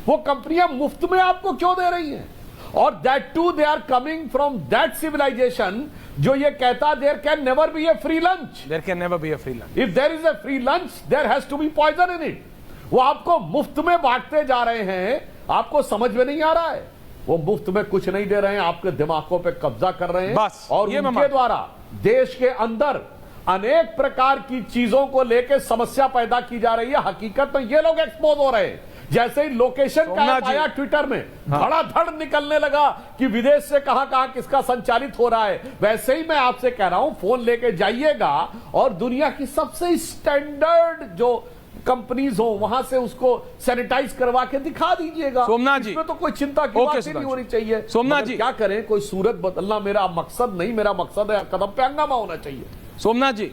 वो कंपनियां मुफ्त में आपको क्यों दे रही हैं? और that too they are coming from that civilization जो ये कहता there can never be a free lunch. There can never be a free lunch. If there is a free lunch there has to be poison in it. वो आपको मुफ्त में बांटते जा रहे हैं, आपको समझ में नहीं आ रहा है। वो मुफ्त में कुछ नहीं दे रहे हैं, आपके दिमागों पे कब्जा कर रहे हैं। बस, और उनके द्वारा देश के अंदर अनेक प्रकार की चीजों को लेकर समस्या पैदा की जा रही है। हकीकत में ये लोग एक्सपोज हो रहे हैं। जैसे ही लोकेशन का आया ट्विटर में, धड़ाधड़ निकलने लगा कि विदेश से कहां किसका संचालित हो रहा है। वैसे ही मैं आपसे कह रहा हूं, फोन लेके जाइएगा और दुनिया की सबसे स्टैंडर्ड जो कंपनीज हो वहां से उसको सैनिटाइज करवा के दिखा दीजिएगा। सोमनाथ जी, इसमें तो कोई चिंता की बात ही नहीं होनी चाहिए। सोमनाथ जी, क्या करें, कोई सूरत बदलना मेरा मकसद नहीं, मेरा मकसद है कदम पे हंगामा होना चाहिए। सोमनाथ जी,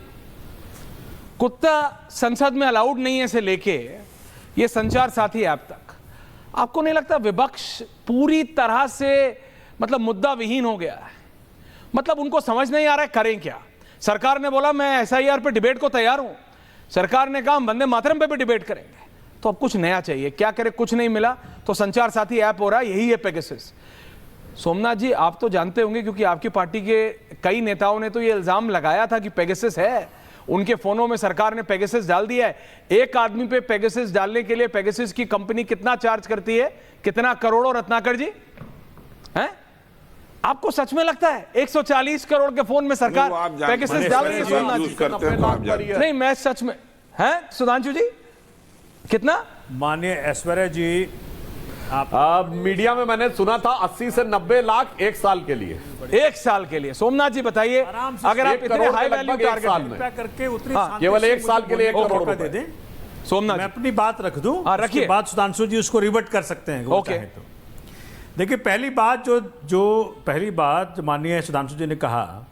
कुत्ता संसद में अलाउड नहीं है से लेके ये संचार साथी ऐप तक, आपको नहीं लगता विपक्ष पूरी तरह से मतलब मुद्दा विहीन हो गया है? मतलब उनको समझ नहीं आ रहा है करें क्या। सरकार ने बोला मैं SIR पे डिबेट को तैयार हूं, सरकार ने कहा वंदे मातरम पे भी डिबेट करेंगे, तो अब कुछ नया चाहिए। क्या करे, कुछ नहीं मिला तो संचार साथी ऐप हो रहा है, यही है पेगासस। सोमनाथ जी, आप तो जानते होंगे क्योंकि आपकी पार्टी के कई नेताओं ने तो ये इल्जाम लगाया था कि पेगासस है, उनके फोनों में सरकार ने पेगासस डाल दिया है। एक आदमी पे पेगासस डालने के लिए पेगासस की कंपनी कितना चार्ज करती है, कितना करोड़ों, रत्नाकर जी हैं? आपको सच में लगता है 140 करोड़ के फोन में सरकार पेगासस डाल रही है? सोमनाथ जी, नहीं मैं सच में है। सुधांशु जी कितना? माननीय ऐश्वर्या जी, आप मीडिया में मैंने सुना था 80 से 90 लाख एक साल के लिए। एक साल के लिए? सोमनाथ जी बताइए, अगर आप इतने हाई वैल्यू टारगेट करके उतनी केवल एक साल के लिए 1 करोड़ दे दें। सोमनाथ, मैं अपनी बात रख दूं, रखिए बात सुधांशु जी उसको रिवर्ट कर सकते हैं। ओके, तो देखिए पहली बात माननीय सुधांशु जी ने कहा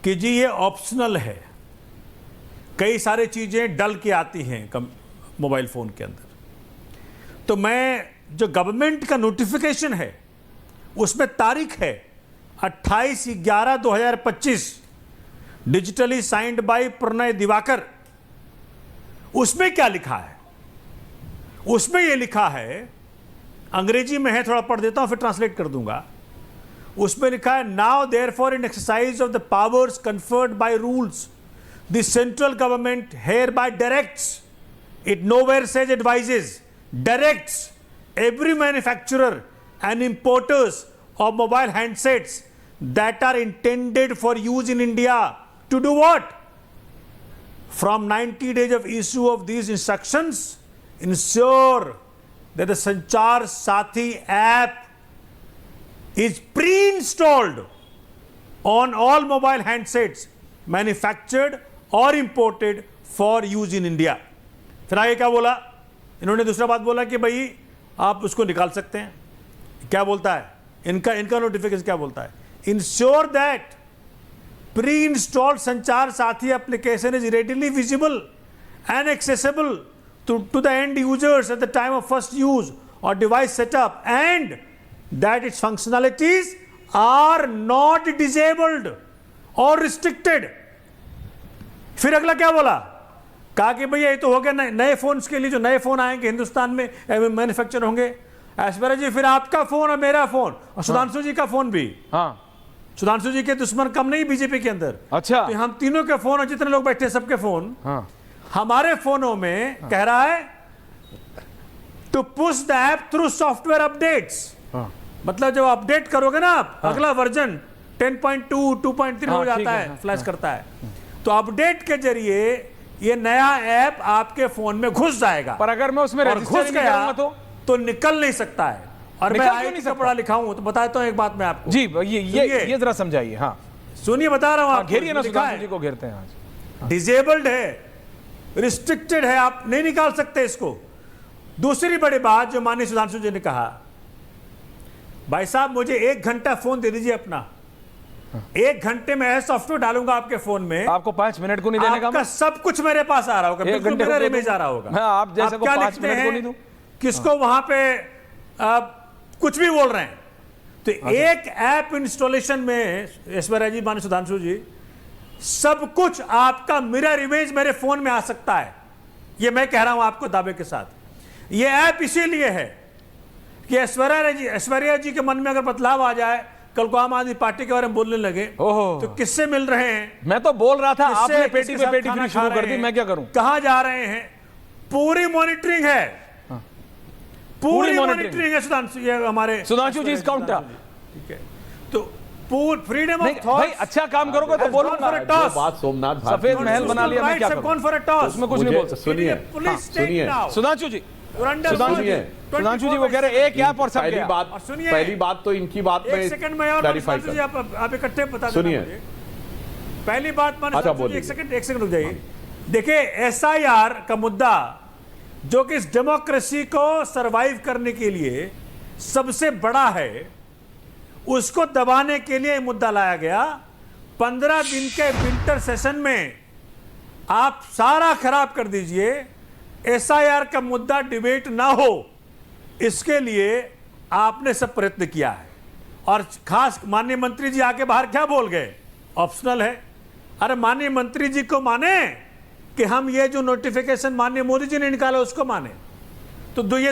कि जी ये ऑप्शनल है, कई सारी चीजें डल के आती हैं मोबाइल फोन के अंदर। तो मैं जो गवर्नमेंट का नोटिफिकेशन है उसमें तारीख है 28/11/2025, digitally signed by Pranay Diwakar. उसमें क्या लिखा है? उसमें यह लिखा है, अंग्रेजी में है, थोड़ा पढ़ देता हूं फिर ट्रांसलेट कर दूंगा। उसमें लिखा है, now therefore in exercise of the powers conferred by rules the central government hereby directs, it nowhere says advises, directs every manufacturer and importers of mobile handsets that are intended for use in India to do what? From 90 days of issue of these instructions, ensure that the Sanchar Sathi app is pre-installed on all mobile handsets manufactured or imported for use in India. फिर आगे क्या बोला इन्होंने? दूसरा बात बोला कि भाई आप उसको निकाल सकते हैं. क्या बोलता है इनका नोटिफिकेशन क्या बोलता है? Ensure that pre-installed Sanchar Sathi application is readily visible and accessible to the end users at the time of first use or device setup, and that its functionalities are not disabled or restricted. फिर अगला क्या बोला? कहा कि भैया ये तो हो गया नए फोन्स के लिए, जो नए फोन आएंगे हिंदुस्तान में मैन्युफैक्चर होंगे. ऐश्वर्या जी फिर आपका फोन और मेरा फोन और सुधांशु जी का फोन भी. हाँ, सुधांशु जी के दुश्मन कम नहीं बीजेपी के अंदर. अच्छा, तो हम तीनों के फोन और जितने लोग बैठे हैं सबके फोन, हाँ, हमारे फोनों में कह रहा है to push the app through software updates. मतलब जब अपडेट करोगे ना आप, अगला वर्जन 10.2 2.3 हो जाता है, फ्लैश करता है. तो अपडेट के जरिए ये नया ऐप आपके फोन में घुस जाएगा. पर अगर मैं उसमें घुस गया तो निकल नहीं सकता है. और मैं आईटी का पढ़ा लिखा हूं तो बताता हूं एक बात मैं आपको. जी ये जरा समझाइए. हाँ सुनिए, बता रहा हूं. आप घेरिए ना, सुधांशु जी को घेरते हैं आज. डिजेबल्ड है, रिस्ट्रिक्टेड है, आप नहीं निकाल सकते इसको. दूसरी बड़ी बात जो माननीय सुधांशु जी ने कहा, भाई साहब मुझे 1 घंटा फोन दे दीजिए अपना. 1 घंटे में ऐसा सॉफ्टवेयर डालूंगा आपके फोन में, आपको 5 मिनट को नहीं देने का. आपका सब कुछ मेरे पास आ रहा होगा, बिल्कुल मेरा इमेज आ रहा होगा. आप जैसे को 5 मिनट को नहीं दूं, किसको वहां पे कुछ भी बोल रहे हैं. तो एक ऐप इंस्टॉलेशन में ऐश्वर्या जी, माननीय सुधांशु जी, सब कुछ आपका मिरर इमेज मेरे फोन में आ सकता है. ये मैं कह रहा हूं आपको दावे के साथ. ये ऐप इसीलिए है कि ऐश्वर्या जी के मन में अगर बदलाव आ जाए, कल को आम आदमी पार्टी के बारे में बोलने लगे तो किससे मिल रहे हैं? मैं तो बोल रहा था, आपने पेटी पे पेटी फिर शुरू कर दी, मैं क्या करूं? कहां जा रहे हैं? पूरी मॉनिटरिंग है, पूरी मॉनिटरिंग है. सुधांशु, ये हमारे सुधांशु जी काउंटर. ठीक है, तो फ्रीडम ऑफ थॉट. भाई अच्छा काम करोगे तो बोलो. बात सोमनाथ सफेद महल बना लिया, मैं क्या करूं? कौन फॉर अ टॉस? उसमें कुछ नहीं बोल सकते. सुनिए सुधांशु जी, सुधांशु जी वो कह रहे एक ऐप और सब. पहली बात तो इनकी बात में सेकंड में और आप इकट्ठे बता दें. सुनिए पहली बात, एक सेकंड रुक जाइए. देखिए एसआईआर का मुद्दा जो कि इस डेमोक्रेसी को सरवाइव करने के लिए सबसे बड़ा है, उसको दबाने के लिए मुद्दा लाया गया. 15 दिन के विंटर सेशन में आप सारा खराब कर दीजिए. एसआईआर का मुद्दा डिबेट ना हो, इसके लिए आपने सब प्रयत्न किया है. और खास माननीय मंत्री जी आके बाहर क्या बोल गए? ऑप्शनल है. अरे माननीय मंत्री जी को माने कि हम ये जो नोटिफिकेशन माननीय मोदी जी ने निकाला उसको माने. तो ये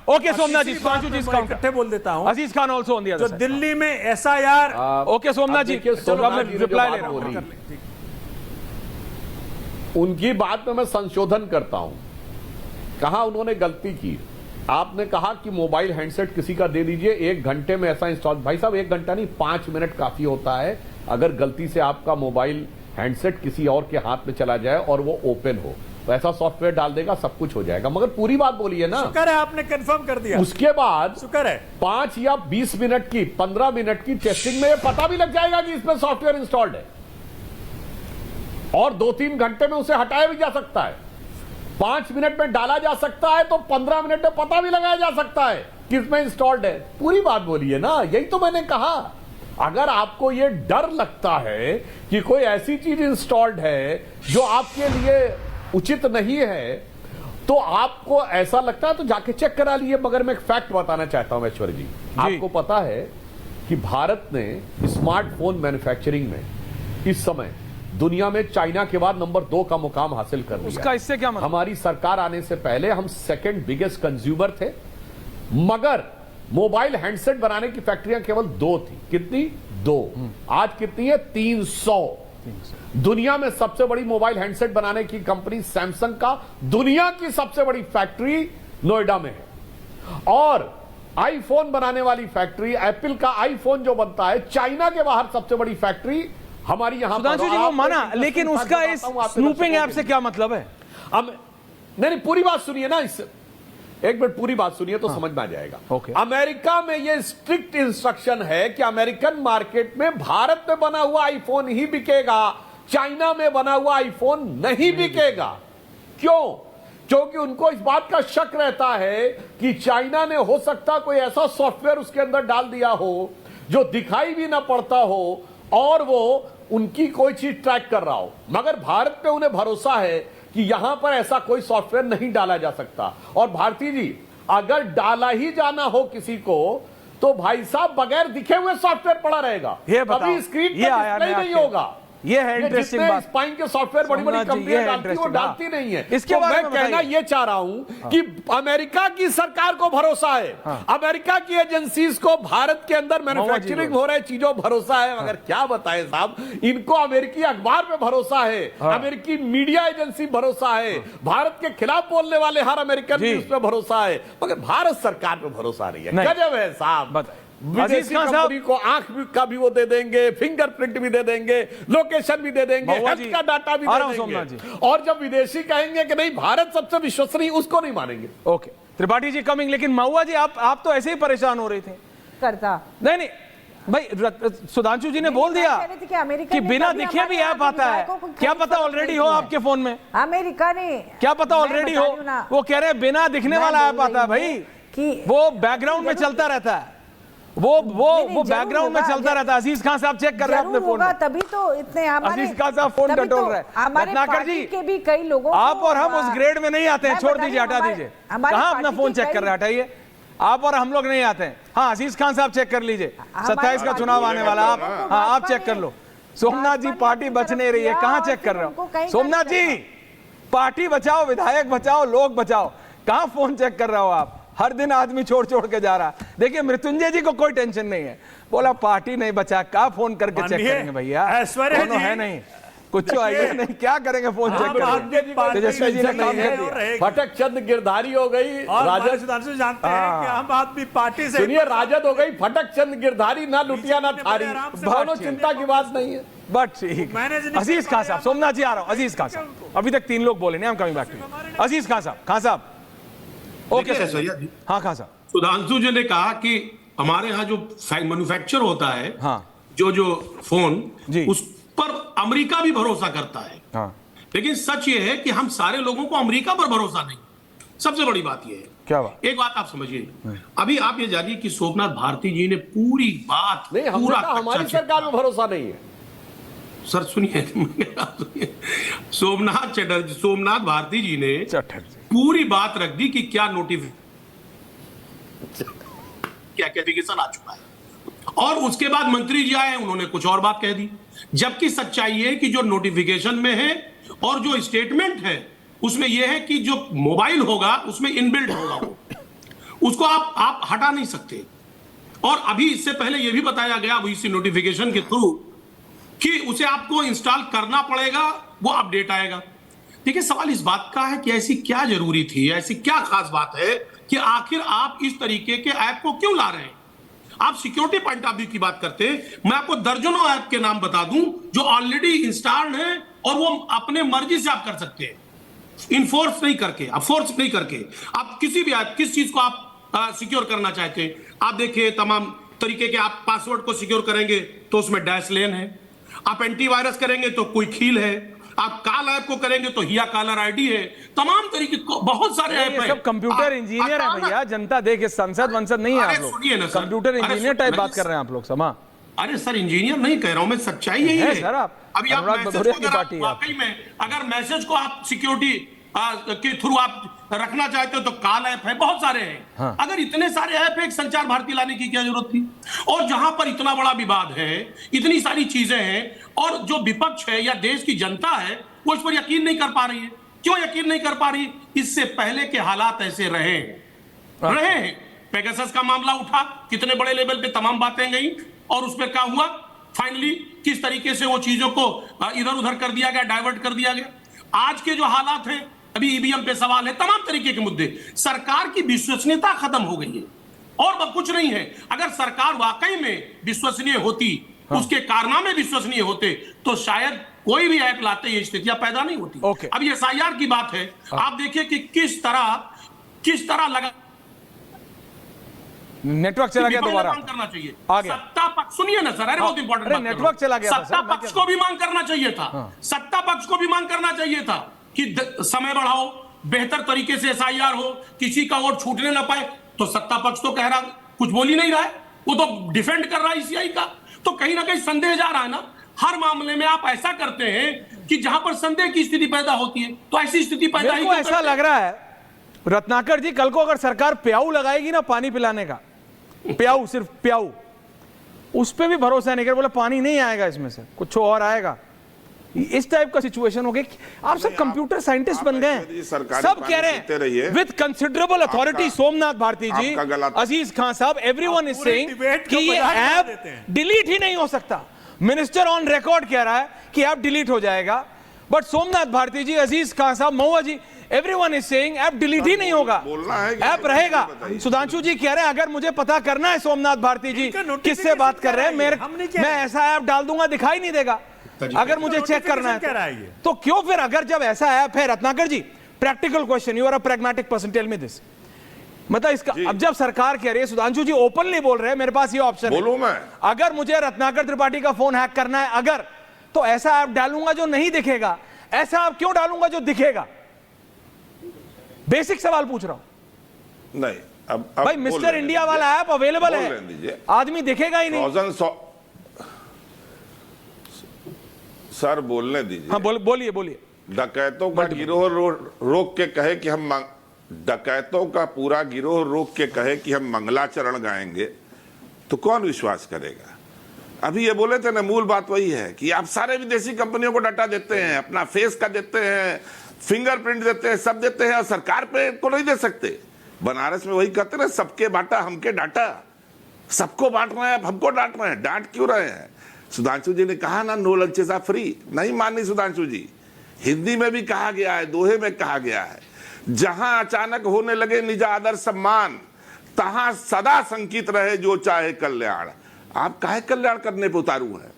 ओके सोमनाथ जी, सुधांशु जी इकट्ठे बोल देता हूं. Aziz Khan also on the other side. जो दिल्ली में SIR. Okay Somnath ji, reply ले रहा हूं. उनकी बात में मैं संशोधन करता हूं. कहा उन्होंने गलती की. आपने कहा कि मोबाइल हैंडसेट किसी का दे दीजिए, 1 घंटे में ऐसा इंस्टॉल. भाई साहब 1 घंटा नहीं, 5 मिनट काफी होता है. अगर गलती से आपका मोबाइल हैंडसेट किसी और के हाथ में चला जाए और वो ओपन हो, तो ऐसा सॉफ्टवेयर डाल देगा, सब कुछ हो जाएगा. मगर पूरी बात बोलिए ना. शुक्र है आपने कंफर्म कर दिया. उसके बाद शुक्र है 5 या 20 मिनट की, 15 मिनट की टेस्टिंग में ये पता भी लग जाएगा कि इसमें सॉफ्टवेयर इंस्टॉल्ड है, और 2-3 घंटे में उसे हटाया भी जा सकता है. 5 मिनट में डाला जा सकता है तो 15 मिनट में पता भी लगाया जा सकता है कि इसमें इंस्टॉल्ड है. पूरी बात बोलिए ना. यही तो मैंने कहा. अगर आपको यह डर लगता है कि कोई ऐसी चीज इंस्टॉल्ड है जो आपके लिए उचित नहीं है, तो आपको ऐसा लगता है तो जाके चेक करा लिए. मगर मैं एक फैक्ट बताना चाहता हूं ऐश्वर्या जी. आपको पता है कि भारत ने स्मार्टफोन मैन्युफैक्चरिंग में इस समय दुनिया में चाइना के बाद नंबर 2 का मुकाम हासिल कर लिया. उसका इससे क्या मतलब? हमारी सरकार आने से पहले हम 2nd बिगेस्ट कंज्यूमर थे, मगर मोबाइल हैंडसेट बनाने की फैक्ट्रियां केवल 2 थी. कितनी? 2. आज कितनी है? 300. दुनिया में सबसे बड़ी मोबाइल हैंडसेट बनाने की कंपनी सैमसंग का दुनिया की सबसे बड़ी फैक्ट्री नोएडा में है. और आईफोन बनाने वाली फैक्ट्री, एप्पल का आईफोन जो बनता है, चाइना के बाहर सबसे बड़ी फैक्ट्री हमारी यहां. सुधांशु जी वो माना, लेकिन उसका इस स्नूपिंग ऐप से क्या मतलब है? अब नहीं, पूरी बात सुनिए ना. इस एक मिनट पूरी बात सुनिए तो समझ में आ जाएगा। ओके। अमेरिका में ये स्ट्रिक्ट इंस्ट्रक्शन है कि अमेरिकन मार्केट में भारत में बना हुआ आईफोन ही बिकेगा, चाइना में बना हुआ आईफोन नहीं बिकेगा। क्यों? क्योंकि उनको इस बात का शक रहता है कि चाइना ने हो सकता कोई ऐसा सॉफ्टवेयर उसके अंदर डाल दिया हो जो दिखाई भी ना पड़ता हो और वो उनकी कोई चीज ट्रैक कर रहा हो, मगर भारत पे उन्हें भरोसा है कि यहां पर ऐसा कोई सॉफ्टवेयर नहीं डाला जा सकता। और भारती जी, अगर डाला ही जाना हो किसी को तो भाई साहब बगैर दिखे हुए सॉफ्टवेयर पड़ा रहेगा, कभी स्क्रीन पर डिस्प्ले नहीं होगा। ये है इंटरेस्टिंग बात। स्पाइन के सॉफ्टवेयर बड़ी बड़ी कंपनियां डालती हैं, वो डालती नहीं है। इसके तो मैं कहना ये चाह रहा हूं कि अमेरिका की सरकार को भरोसा है, अमेरिका की एजेंसीज को भारत के अंदर मैन्युफैक्चरिंग हो रहे चीजों भरोसा है, मगर क्या बताएं साहब, इनको अमेरिकी अखबार पे भरोसा है, अमेरिकी मीडिया एजेंसी भरोसा है, भारत के खिलाफ बोलने वाले हर अमेरिकन न्यूज पे भरोसा है, मगर भारत सरकार पे भरोसा नहीं है। गजब है साहब। विदेशी कंपनी को आंख का भी वो दे देंगे, फिंगरप्रिंट भी दे देंगे, लोकेशन भी दे देंगे, हेल्थ का डाटा भी दे देंगे, और जब विदेशी कहेंगे कि नहीं भारत सबसे विश्वसनीय, उसको नहीं मानेंगे। Okay Tripathi ji coming. लेकिन महुआ जी आप तो ऐसे ही परेशान हो रहे थे। करता नहीं भाई, सुधांशु जी ने बोल दिया कि बिना दिखे भी ऐप आता है। क्या पता ऑलरेडी हो आपके फोन में? अमेरिका ने, क्या पता ऑलरेडी हो? वो कह रहे हैं बिना दिखने वाला ऐप आता है भाई, वो बैकग्राउंड में चलता रहता है, वो बैकग्राउंड में चलता रहता है। अजीज खान साहब चेक कर रहे हैं अपने फोन में, तभी तो इतने अजीज खान साहब फोन टटोल रहे हैं। रत्नाकर जी के भी कई लोगों आप और हम उस ग्रेड में नहीं आते हैं, छोड़ दीजिए, हटा दीजिए। कहां अपना फोन चेक कर रहे हैं? हटाइए, आप और हम लोग नहीं आते हैं। हाँ अजीज खान साहब चेक कर लीजिए, 27 का चुनाव आने वाला, आप चेक कर लो। सोमनाथ जी पार्टी बच नहीं रही है, कहां चेक कर रहे हो? सोमनाथ जी पार्टी बचाओ, विधायक बचाओ, लोग बचाओ, कहां फोन चेक कर रहे हो आप? हर दिन आदमी छोड़ के जा रहा। देखिए मृत्युंजय जी को कोई टेंशन नहीं है, बोला पार्टी नहीं बचा, का फोन करके चेक करेंगे भैया, दोनों है नहीं, कुछ आइडिया नहीं, क्या करेंगे फोन चेक करेंगे। तेजस्वी जी ने काम कर दिया, फटक चंद गिरधारी हो गई, राजद जानते हैं कि हम आदमी पार्टी से, सुनिए राजद हो गई, फटक चंद गिरधारी, ना लुटिया ना थारी, दोनों चिंता की बात नहीं है। बट ठीक, अजीज खान साहब, सोमनाथ जी आ रहा हूं, अजीज खान साहब, अभी तक 3 लोग बोले नहीं, हम कमिंग बैक टू अजीज खान साहब। ओके हाँ खान साहब, सुधांशु जी ने कहा कि हमारे यहाँ जो मैन्युफैक्चर होता है, जो फोन, उस पर अमेरिका भी भरोसा करता है, लेकिन सच ये है कि हम सारे लोगों को अमेरिका पर भरोसा नहीं। सबसे बड़ी बात ये है, क्या बात? एक बात आप समझिए, अभी आप ये जानिए कि सोमनाथ भारती जी ने पूरी बात नहीं, हमारी सरकार में भरोसा नहीं है सर। सुनिए सोमनाथ भारती जी ने पूरी बात रख दी कि क्या नोटिफिकेशन आ चुका है, और उसके बाद मंत्री जी आए, उन्होंने कुछ और बात कह दी, जबकि सच्चाई है कि जो नोटिफिकेशन में है और जो स्टेटमेंट है उसमें यह है कि जो मोबाइल होगा उसमें इनबिल्ट होगा, वो उसको आप हटा नहीं सकते। और अभी इससे पहले यह भी बताया गया इसी नोटिफिकेशन के थ्रू कि उसे आपको इंस्टॉल करना पड़ेगा, वो अपडेट आएगा। देखिए सवाल इस बात का है कि ऐसी क्या जरूरी थी, ऐसी क्या खास बात है कि आखिर आप इस तरीके के ऐप को क्यों ला रहे हैं? आप सिक्योरिटी पॉइंट ऑफ व्यू की बात करते हैं, मैं आपको दर्जनों ऐप के नाम बता दूं जो ऑलरेडी इंस्टॉल्ड है और वो अपने मर्जी से आप कर सकते हैं, इनफोर्स नहीं करके, आप फोर्स नहीं करके, आप किसी भी ऐप, किस चीज को आप सिक्योर करना चाहते हैं। आप देखिए तमाम तरीके के, आप पासवर्ड को सिक्योर करेंगे तो उसमें डैश लेन है, आप एंटीवायरस करेंगे तो कोई खील है, आप काल ऐप को करेंगे तो हिया कालर आईडी है, तमाम तरीके बहुत सारे ऐप हैं। सब कंप्यूटर इंजीनियर है भैया, जनता देखे, संसद वंसद नहीं है आप लोग, कंप्यूटर इंजीनियर टाइप बात कर रहे हैं आप लोग। समा अरे सर इंजीनियर नहीं कह रहा हूं मैं, सच्चाई यही है सर। आप अभी आप वाकई में अगर मैसेज को आप सिक्योरिटी के थ्रू आप रखना चाहते हो तो काल ऐप है, बहुत सारे हैं। अगर इतने सारे ऐप एक संचार भारती लाने की क्या जरूरत थी? और जहां पर इतना बड़ा विवाद है, इतनी सारी चीजें हैं, और जो विपक्ष है या देश की जनता है वो इस पर यकीन नहीं कर पा रही है। क्यों यकीन नहीं कर पा रही? इससे पहले के हालात ऐसे रहे हैं। पेगासस का मामला उठा, कितने बड़े लेवल पे तमाम बातें गई, और उस पर क्या हुआ? फाइनली किस तरीके से वो चीजों को इधर उधर कर दिया गया, डाइवर्ट कर दिया गया। आज के जो हालात हैं, अभी ईवीएम पे सवाल है, तमाम तरीके के मुद्दे, सरकार की विश्वसनीयता खत्म हो गई है और कुछ नहीं है। अगर सरकार वाकई में विश्वसनीय होती, उसके कारनामे विश्वसनीय होते, तो शायद कोई भी ऐप लाते ये स्थितियां पैदा नहीं होती। अब ये एसआईआर की बात है, आप देखिए कि किस तरह किस तरह लगा नेटवर्क चला गया दोबारा, मांग करना चाहिए आ गया। सत्ता पक्ष, सुनिए ना सर, अरे बहुत इंपॉर्टेंट बात, नेटवर्क चला गया था सत्ता पक्ष को भी मांग करना चाहिए था, सत्ता पक्ष को भी मांग करना चाहिए था कि समय बढ़ाओ, बेहतर तरीके से एसआईआर हो, किसी का वोट छूटने ना पाए। तो सत्ता पक्ष तो कह रहा, कुछ बोल ही नहीं रहा है, वो तो डिफेंड कर रहा है ईसीआई का। तो कहीं ना कहीं संदेह जा रहा है ना, हर मामले में आप ऐसा करते हैं कि जहां पर संदेह की स्थिति पैदा होती है, तो ऐसी स्थिति पैदा ही क्यों ऐसा लग रहा है रत्नाकर जी, कल को अगर सरकार प्याऊ लगाएगी ना पानी पिलाने का, प्याऊ, सिर्फ प्याऊ, उस पे भी भरोसा नहीं कर, बोले पानी नहीं आएगा इसमें से, कुछ और आएगा, इस टाइप का सिचुएशन हो गई। आप सब कंप्यूटर साइंटिस्ट बन गए हैं, सब कह रहे हैं with considerable authority, Somnath Bharti ji, Aziz Khan sahab, everyone is saying कि ये ऐप डिलीट ही नहीं हो सकता। मिनिस्टर ऑन रिकॉर्ड कह रहा है कि ऐप डिलीट हो जाएगा, but Somnath Bharti ji, Aziz Khan sahab, Mahua ji, everyone is saying app delete ही नहीं होगा, ऐप रहेगा। सुधांशु जी कह रहे हैं अगर मुझे पता करना है सोमनाथ भारती जी किससे बात कर रहे हैं, मैं ऐसा ऐप डाल दूंगा, दिखाई नहीं देगा। अगर मुझे चेक करना है तो क्यों फिर, अगर जब ऐसा ऐप है, Ratnakar ji, practical question, you are a pragmatic person, tell me this, मतलब इसका अब जब सरकार कह रही है, सुधांशु जी ओपनली बोल रहे हैं मेरे पास ये ऑप्शन है, अगर मुझे रत्नाकर त्रिपाठी का फोन हैक करना है अगर, तो ऐसा ऐप डालूंगा जो नहीं दिखेगा, ऐसा ऐप क्यों डालूंगा जो दिखेगा? बेसिक सवाल पूछ रहा हूं। नहीं, अब भाई मिस्टर इंडिया वाला ऐप अवेलेबल है, आदमी दिखेगा ही नहीं। सर बोलने दीजिए। हाँ बोलिए बोलिए। डकैतों का गिरोह रोक के कहे कि हम डकैतों का पूरा गिरोह रोक के कहे कि हम मंगलाचरण गाएंगे, तो कौन विश्वास करेगा? अभी ये बोले थे ना, मूल बात वही है कि आप सारे विदेशी कंपनियों को डाटा देते हैं, अपना फेस का देते हैं, फिंगरप्रिंट देते हैं, सब देते हैं, और सरकार पे को नहीं दे सकते। बनारस में वही कहते ना, सबके बांटा हमके डाटा, सबको बांट रहे हैं, हमको डांट रहे हैं, डांट क्यों रहे हैं? सुधांशु जी ने कहा ना, नो लंचेस आर फ्री, नहीं मानी सुधांशु जी, हिंदी में भी कहा गया है, दोहे में कहा गया है, जहां अचानक होने लगे निज आदर सम्मान, तहां सदा संकित रहे जो चाहे कल्याण। आप काहे कल्याण करने पे उतारू हैं?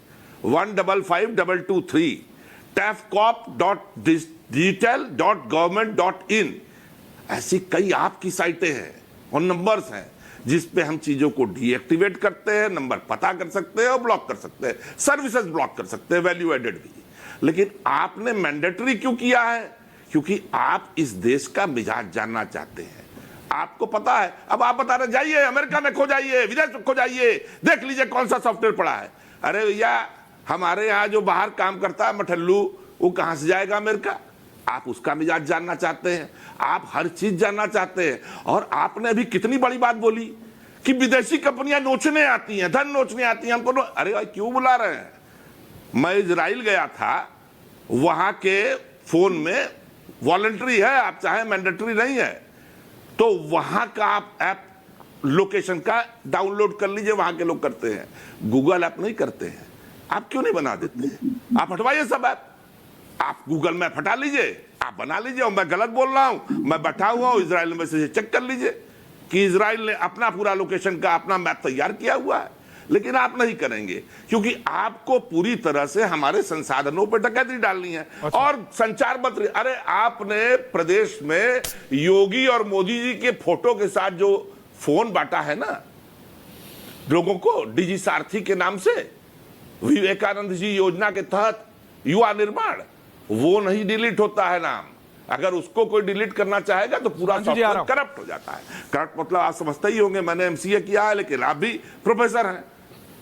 155223 tafcop.digital.government.in ऐसी कई आपकी साइटें हैं और नंबर्स हैं जिस पे हम चीजों को डीएक्टिवेट करते हैं, नंबर पता कर सकते हैं और ब्लॉक कर सकते हैं, सर्विसेज ब्लॉक कर सकते हैं, वैल्यू एडेड भी। लेकिन आपने मैंडेटरी क्यों किया है? क्योंकि आप इस देश का मिजाज जानना चाहते हैं। आपको पता है, अब आप बता रहे जाइए अमेरिका में खो जाइए, विदेश में खो जाइए, देख लीजिए कौन सा सॉफ्टवेयर पड़ा है। अरे भैया, हमारे यहाँ जो बाहर काम करता है मठल्लू, वो कहां से जाएगा अमेरिका? आप उसका मिजाज जानना चाहते हैं, आप हर चीज जानना चाहते हैं। और आपने अभी कितनी बड़ी बात बोली कि विदेशी कंपनियां नोचने आती हैं, धन नोचने आती हैं हमको। अरे भाई क्यों बुला रहे हैं? मैं इजराइल गया था, वहां के फोन में वॉलंटरी है, आप चाहे मैंडेटरी नहीं है, तो वहां का आप ऐप लोकेशन का डाउनलोड कर लीजिए, वहां के लोग करते हैं, गूगल ऐप नहीं करते हैं। आप क्यों नहीं बना देते? आप हटवाइए सब ऐप, आप गूगल मैप हटा लीजिए, आप बना लीजिए। और मैं गलत बोल रहा हूं, मैं बैठा हुआ हूं इजराइल में, से चेक कर लीजिए कि इजराइल ने अपना पूरा लोकेशन का अपना मैप तैयार किया हुआ है। लेकिन आप नहीं करेंगे क्योंकि आपको पूरी तरह से हमारे संसाधनों पर डकैती डालनी है। अच्छा। और संचार मंत्री, अरे आपने प्रदेश में योगी और मोदी जी के फोटो के साथ जो फोन बांटा है ना लोगों को, डिजी सारथी के नाम से, विवेकानंद जी योजना के तहत युवा निर्माण, वो नहीं डिलीट होता है नाम। अगर उसको कोई डिलीट करना चाहेगा तो पूरा सॉफ्टवेयर करप्ट हो जाता है। करप्ट मतलब आप समझते ही होंगे, मैंने एमसीए किया है, लेकिन आप भी प्रोफेसर हैं।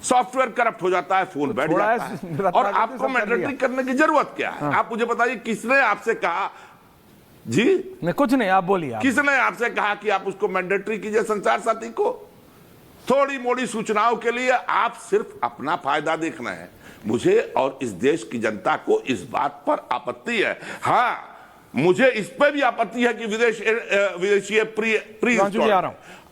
सॉफ्टवेयर करप्ट हो जाता है, फोन बैठ जाता है, और आपको मैंडेटरी करने की जरूरत क्या है? आप मुझे बताइए, किसने आपसे कहा जी? नहीं, कुछ नहीं, आप बोलिए। किसने आपसे कहा कि आप उसको मैंडेटरी कीजिए संचार साथी को? थोड़ी मोड़ी सूचनाओं के लिए आप सिर्फ अपना फायदा देखना है। मुझे और इस देश की जनता को इस बात पर आपत्ति है। हाँ, मुझे इस पर भी आपत्ति है कि विदेशी प्री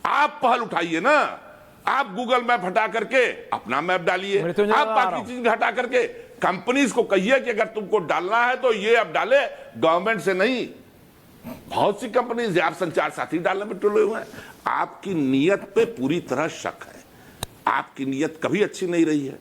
आप पहल उठाइए ना, आप गूगल मैप हटा करके अपना मैप डालिए, आप बाकी चीज हटा करके कंपनीज को कहिए कि अगर तुमको डालना है तो ये अब डाले, गवर्नमेंट से नहीं। बहुत सी कंपनीज आप संचार साथी डालने में टुले हुए हैं। आपकी नीयत पे पूरी तरह शक है, आपकी नीयत कभी अच्छी नहीं रही है।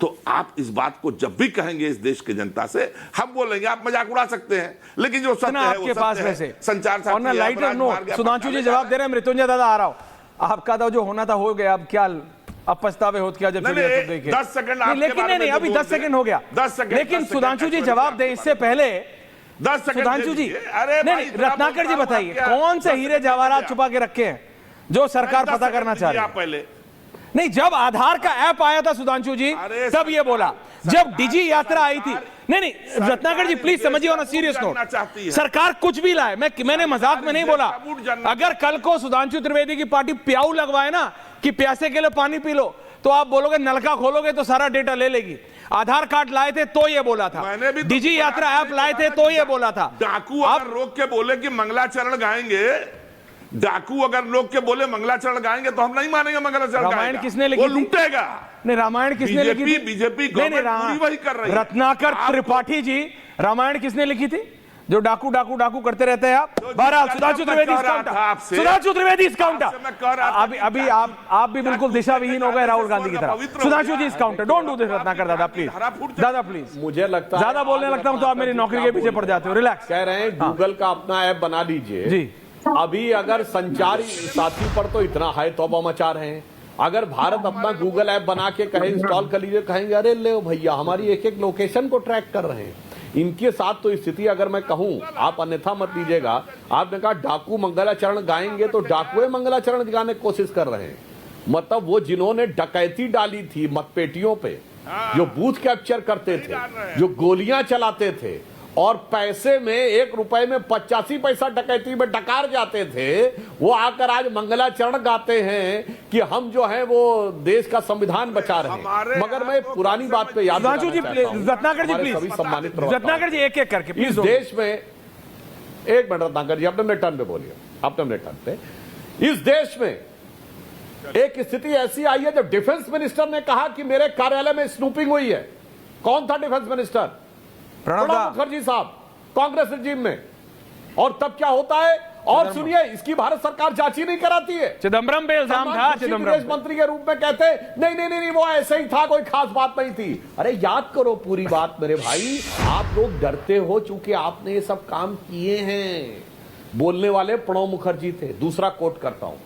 तो आप इस बात को जब भी कहेंगे इस देश की जनता से, हम बोलेंगे आप मजाक उड़ा सकते हैं, लेकिन जो सत्य है वो सत्य है। संचार साथी है, लाइटर नोट सुधांशु जी जवाब दे रहे हैं। मृत्युंजय दादा आ रहा हूं, आपका तो जो होना था हो गया, अब क्या अब पछतावे होत क्या जब 10 सेकंड लेकिन नहीं अभी 10 सेकंड हो गया, 10 सेकंड, लेकिन सुधांशु जी जवाब दें इससे पहले। 10 सेकंड सुधांशु जी नहीं, रत्नाकर जी बताइए कौन से हीरे जवाहरात छुपा के रखे हैं जो सरकार पता करना चाह रही है? पहले नहीं, जब आधार का ऐप आया था सुधांशु जी तब ये बोला, जब डिजी यात्रा आई थी। नहीं रत्नाकर जी प्लीज समझिए ऑन अ सीरियस नोट, सरकार कुछ भी लाए, मैंने मजाक में नहीं बोला। अगर कल को सुधांशु त्रिवेदी की पार्टी प्याऊ लगवाए ना कि प्यासे के लिए पानी पी लो, तो आप बोलोगे नलका खोलोगे तो सारा डेटा ले लेगी। आधार कार्ड लाए थे तो ये बोला था, डिजी यात्रा ऐप लाए थे तो ये बोला था। डाकू अगर रोक के बोले कि मंगलाचरण गाएंगे, डाकू अगर लोग के बोले मंगलाचरण गाएंगे तो हम नहीं मानेंगे मंगलाचरण। रामायण किसने लिखी? वो लूटेगा। नहीं, रामायण किसने लिखी थी? बीजेपी गवर्नमेंट वही कर रही है। रत्नाकर त्रिपाठी जी, रामायण किसने लिखी थी? जो डाकू डाकू डाकू करते रहते हैं आप। बहरहाल सुधांशु त्रिवेदी सुधांशु त्रिवेदी इस काउंटर अभी आप भी बिल्कुल दिशा विहीन हो गए राहुल गांधी की तरह। सुधांशु जी इस counter, don't do this Ratnakar दादा प्लीज, दादा प्लीज। मुझे लगता है ज्यादा बोलने लगता हूं तो आप मेरी नौकरी के पीछे पड़ जाते हो। रिलैक्स। कह रहे हैं गूगल का अपना ऐप बना लीजिए जी। अभी अगर संचारी साथी पर तो इतना हाई तौबा मचा रहे हैं, अगर भारत अपना गूगल ऐप बना के कहे इंस्टॉल कर लीजिए, कहेंगे अरे ले भैया हमारी एक एक लोकेशन को ट्रैक कर रहे हैं। इनके साथ तो स्थिति अगर मैं कहूं, आप अन्यथा मत लीजिएगा, आपने कहा डाकू मंगलाचरण गाएंगे तो डाकुए मंगलाचरण गाने की कोशिश कर रहे हैं। मतलब वो जिन्होंने डकैती डाली थी मतपेटियों पे, जो बूथ कैप्चर करते थे, जो गोलियां चलाते थे और पैसे में 1 रुपए में 85 पैसा डकैती में डकार जाते थे, वो आकर आज मंगलाचरण गाते हैं कि हम जो है वो देश का संविधान बचा रहे हैं। मगर मैं पुरानी बात पे याद रत्नाकर जी प्लीज, सम्मानित रत्नाकर जी एक एक करके इस देश में, एक मिनट रत्नाकर जी अपने टर्न पे बोलिए, अपने टर्न पे। इस देश में एक स्थिति ऐसी आई है जब डिफेंस मिनिस्टर ने कहा कि मेरे कार्यालय में स्नूपिंग हुई है। कौन था डिफेंस मिनिस्टर? प्रणब मुखर्जी साहब, कांग्रेस रिजीम में। और तब क्या होता है, और सुनिए, इसकी भारत सरकार जांच ही नहीं कराती है। चिदम्बरम पे इल्जाम था, चिदम्बरम विदेश मंत्री के रूप में कहते नहीं वो ऐसे ही था, कोई खास बात नहीं थी। अरे याद करो पूरी बात मेरे भाई, आप लोग डरते हो चूंकि आपने ये सब काम किए हैं। बोलने वाले प्रणब मुखर्जी थे। दूसरा कोट करता हूं,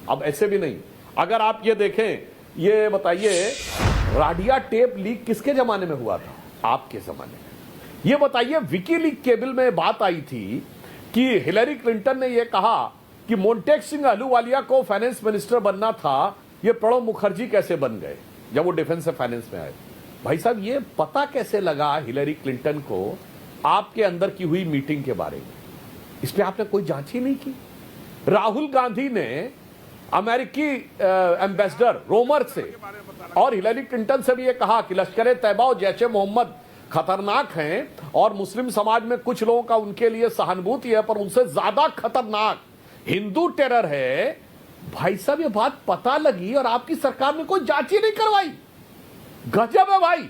अब ऐसे भी नहीं, अगर आप ये देखें, ये बताइए राडिया टेप लीक किसके जमाने में हुआ था? आपके जमाने में। ये बताइए, विकीलीक केबल में बात आई थी कि हिलरी क्लिंटन ने यह कहा कि मोंटेक सिंह अहलूवालिया को फाइनेंस मिनिस्टर बनना था, ये प्रणब मुखर्जी कैसे बन गए जब वो डिफेंस से फाइनेंस में आए? भाई साहब, ये पता कैसे लगा हिलरी क्लिंटन को आपके अंदर की हुई मीटिंग के बारे में? इस पे आपने कोई जांच ही नहीं की। राहुल गांधी ने अमेरिकी एम्बेसडर रोमर से और हिलरी क्लिंटन से भी ये कहा कि लश्कर तैयबा और जैश ए मोहम्मद खतरनाक हैं और मुस्लिम समाज में कुछ लोगों का उनके लिए सहानुभूति है, पर उनसे ज्यादा खतरनाक हिंदू टेरर है। भाई साहब, ये बात पता लगी और आपकी सरकार ने कोई जांच ही नहीं करवाई। गजब है भाई।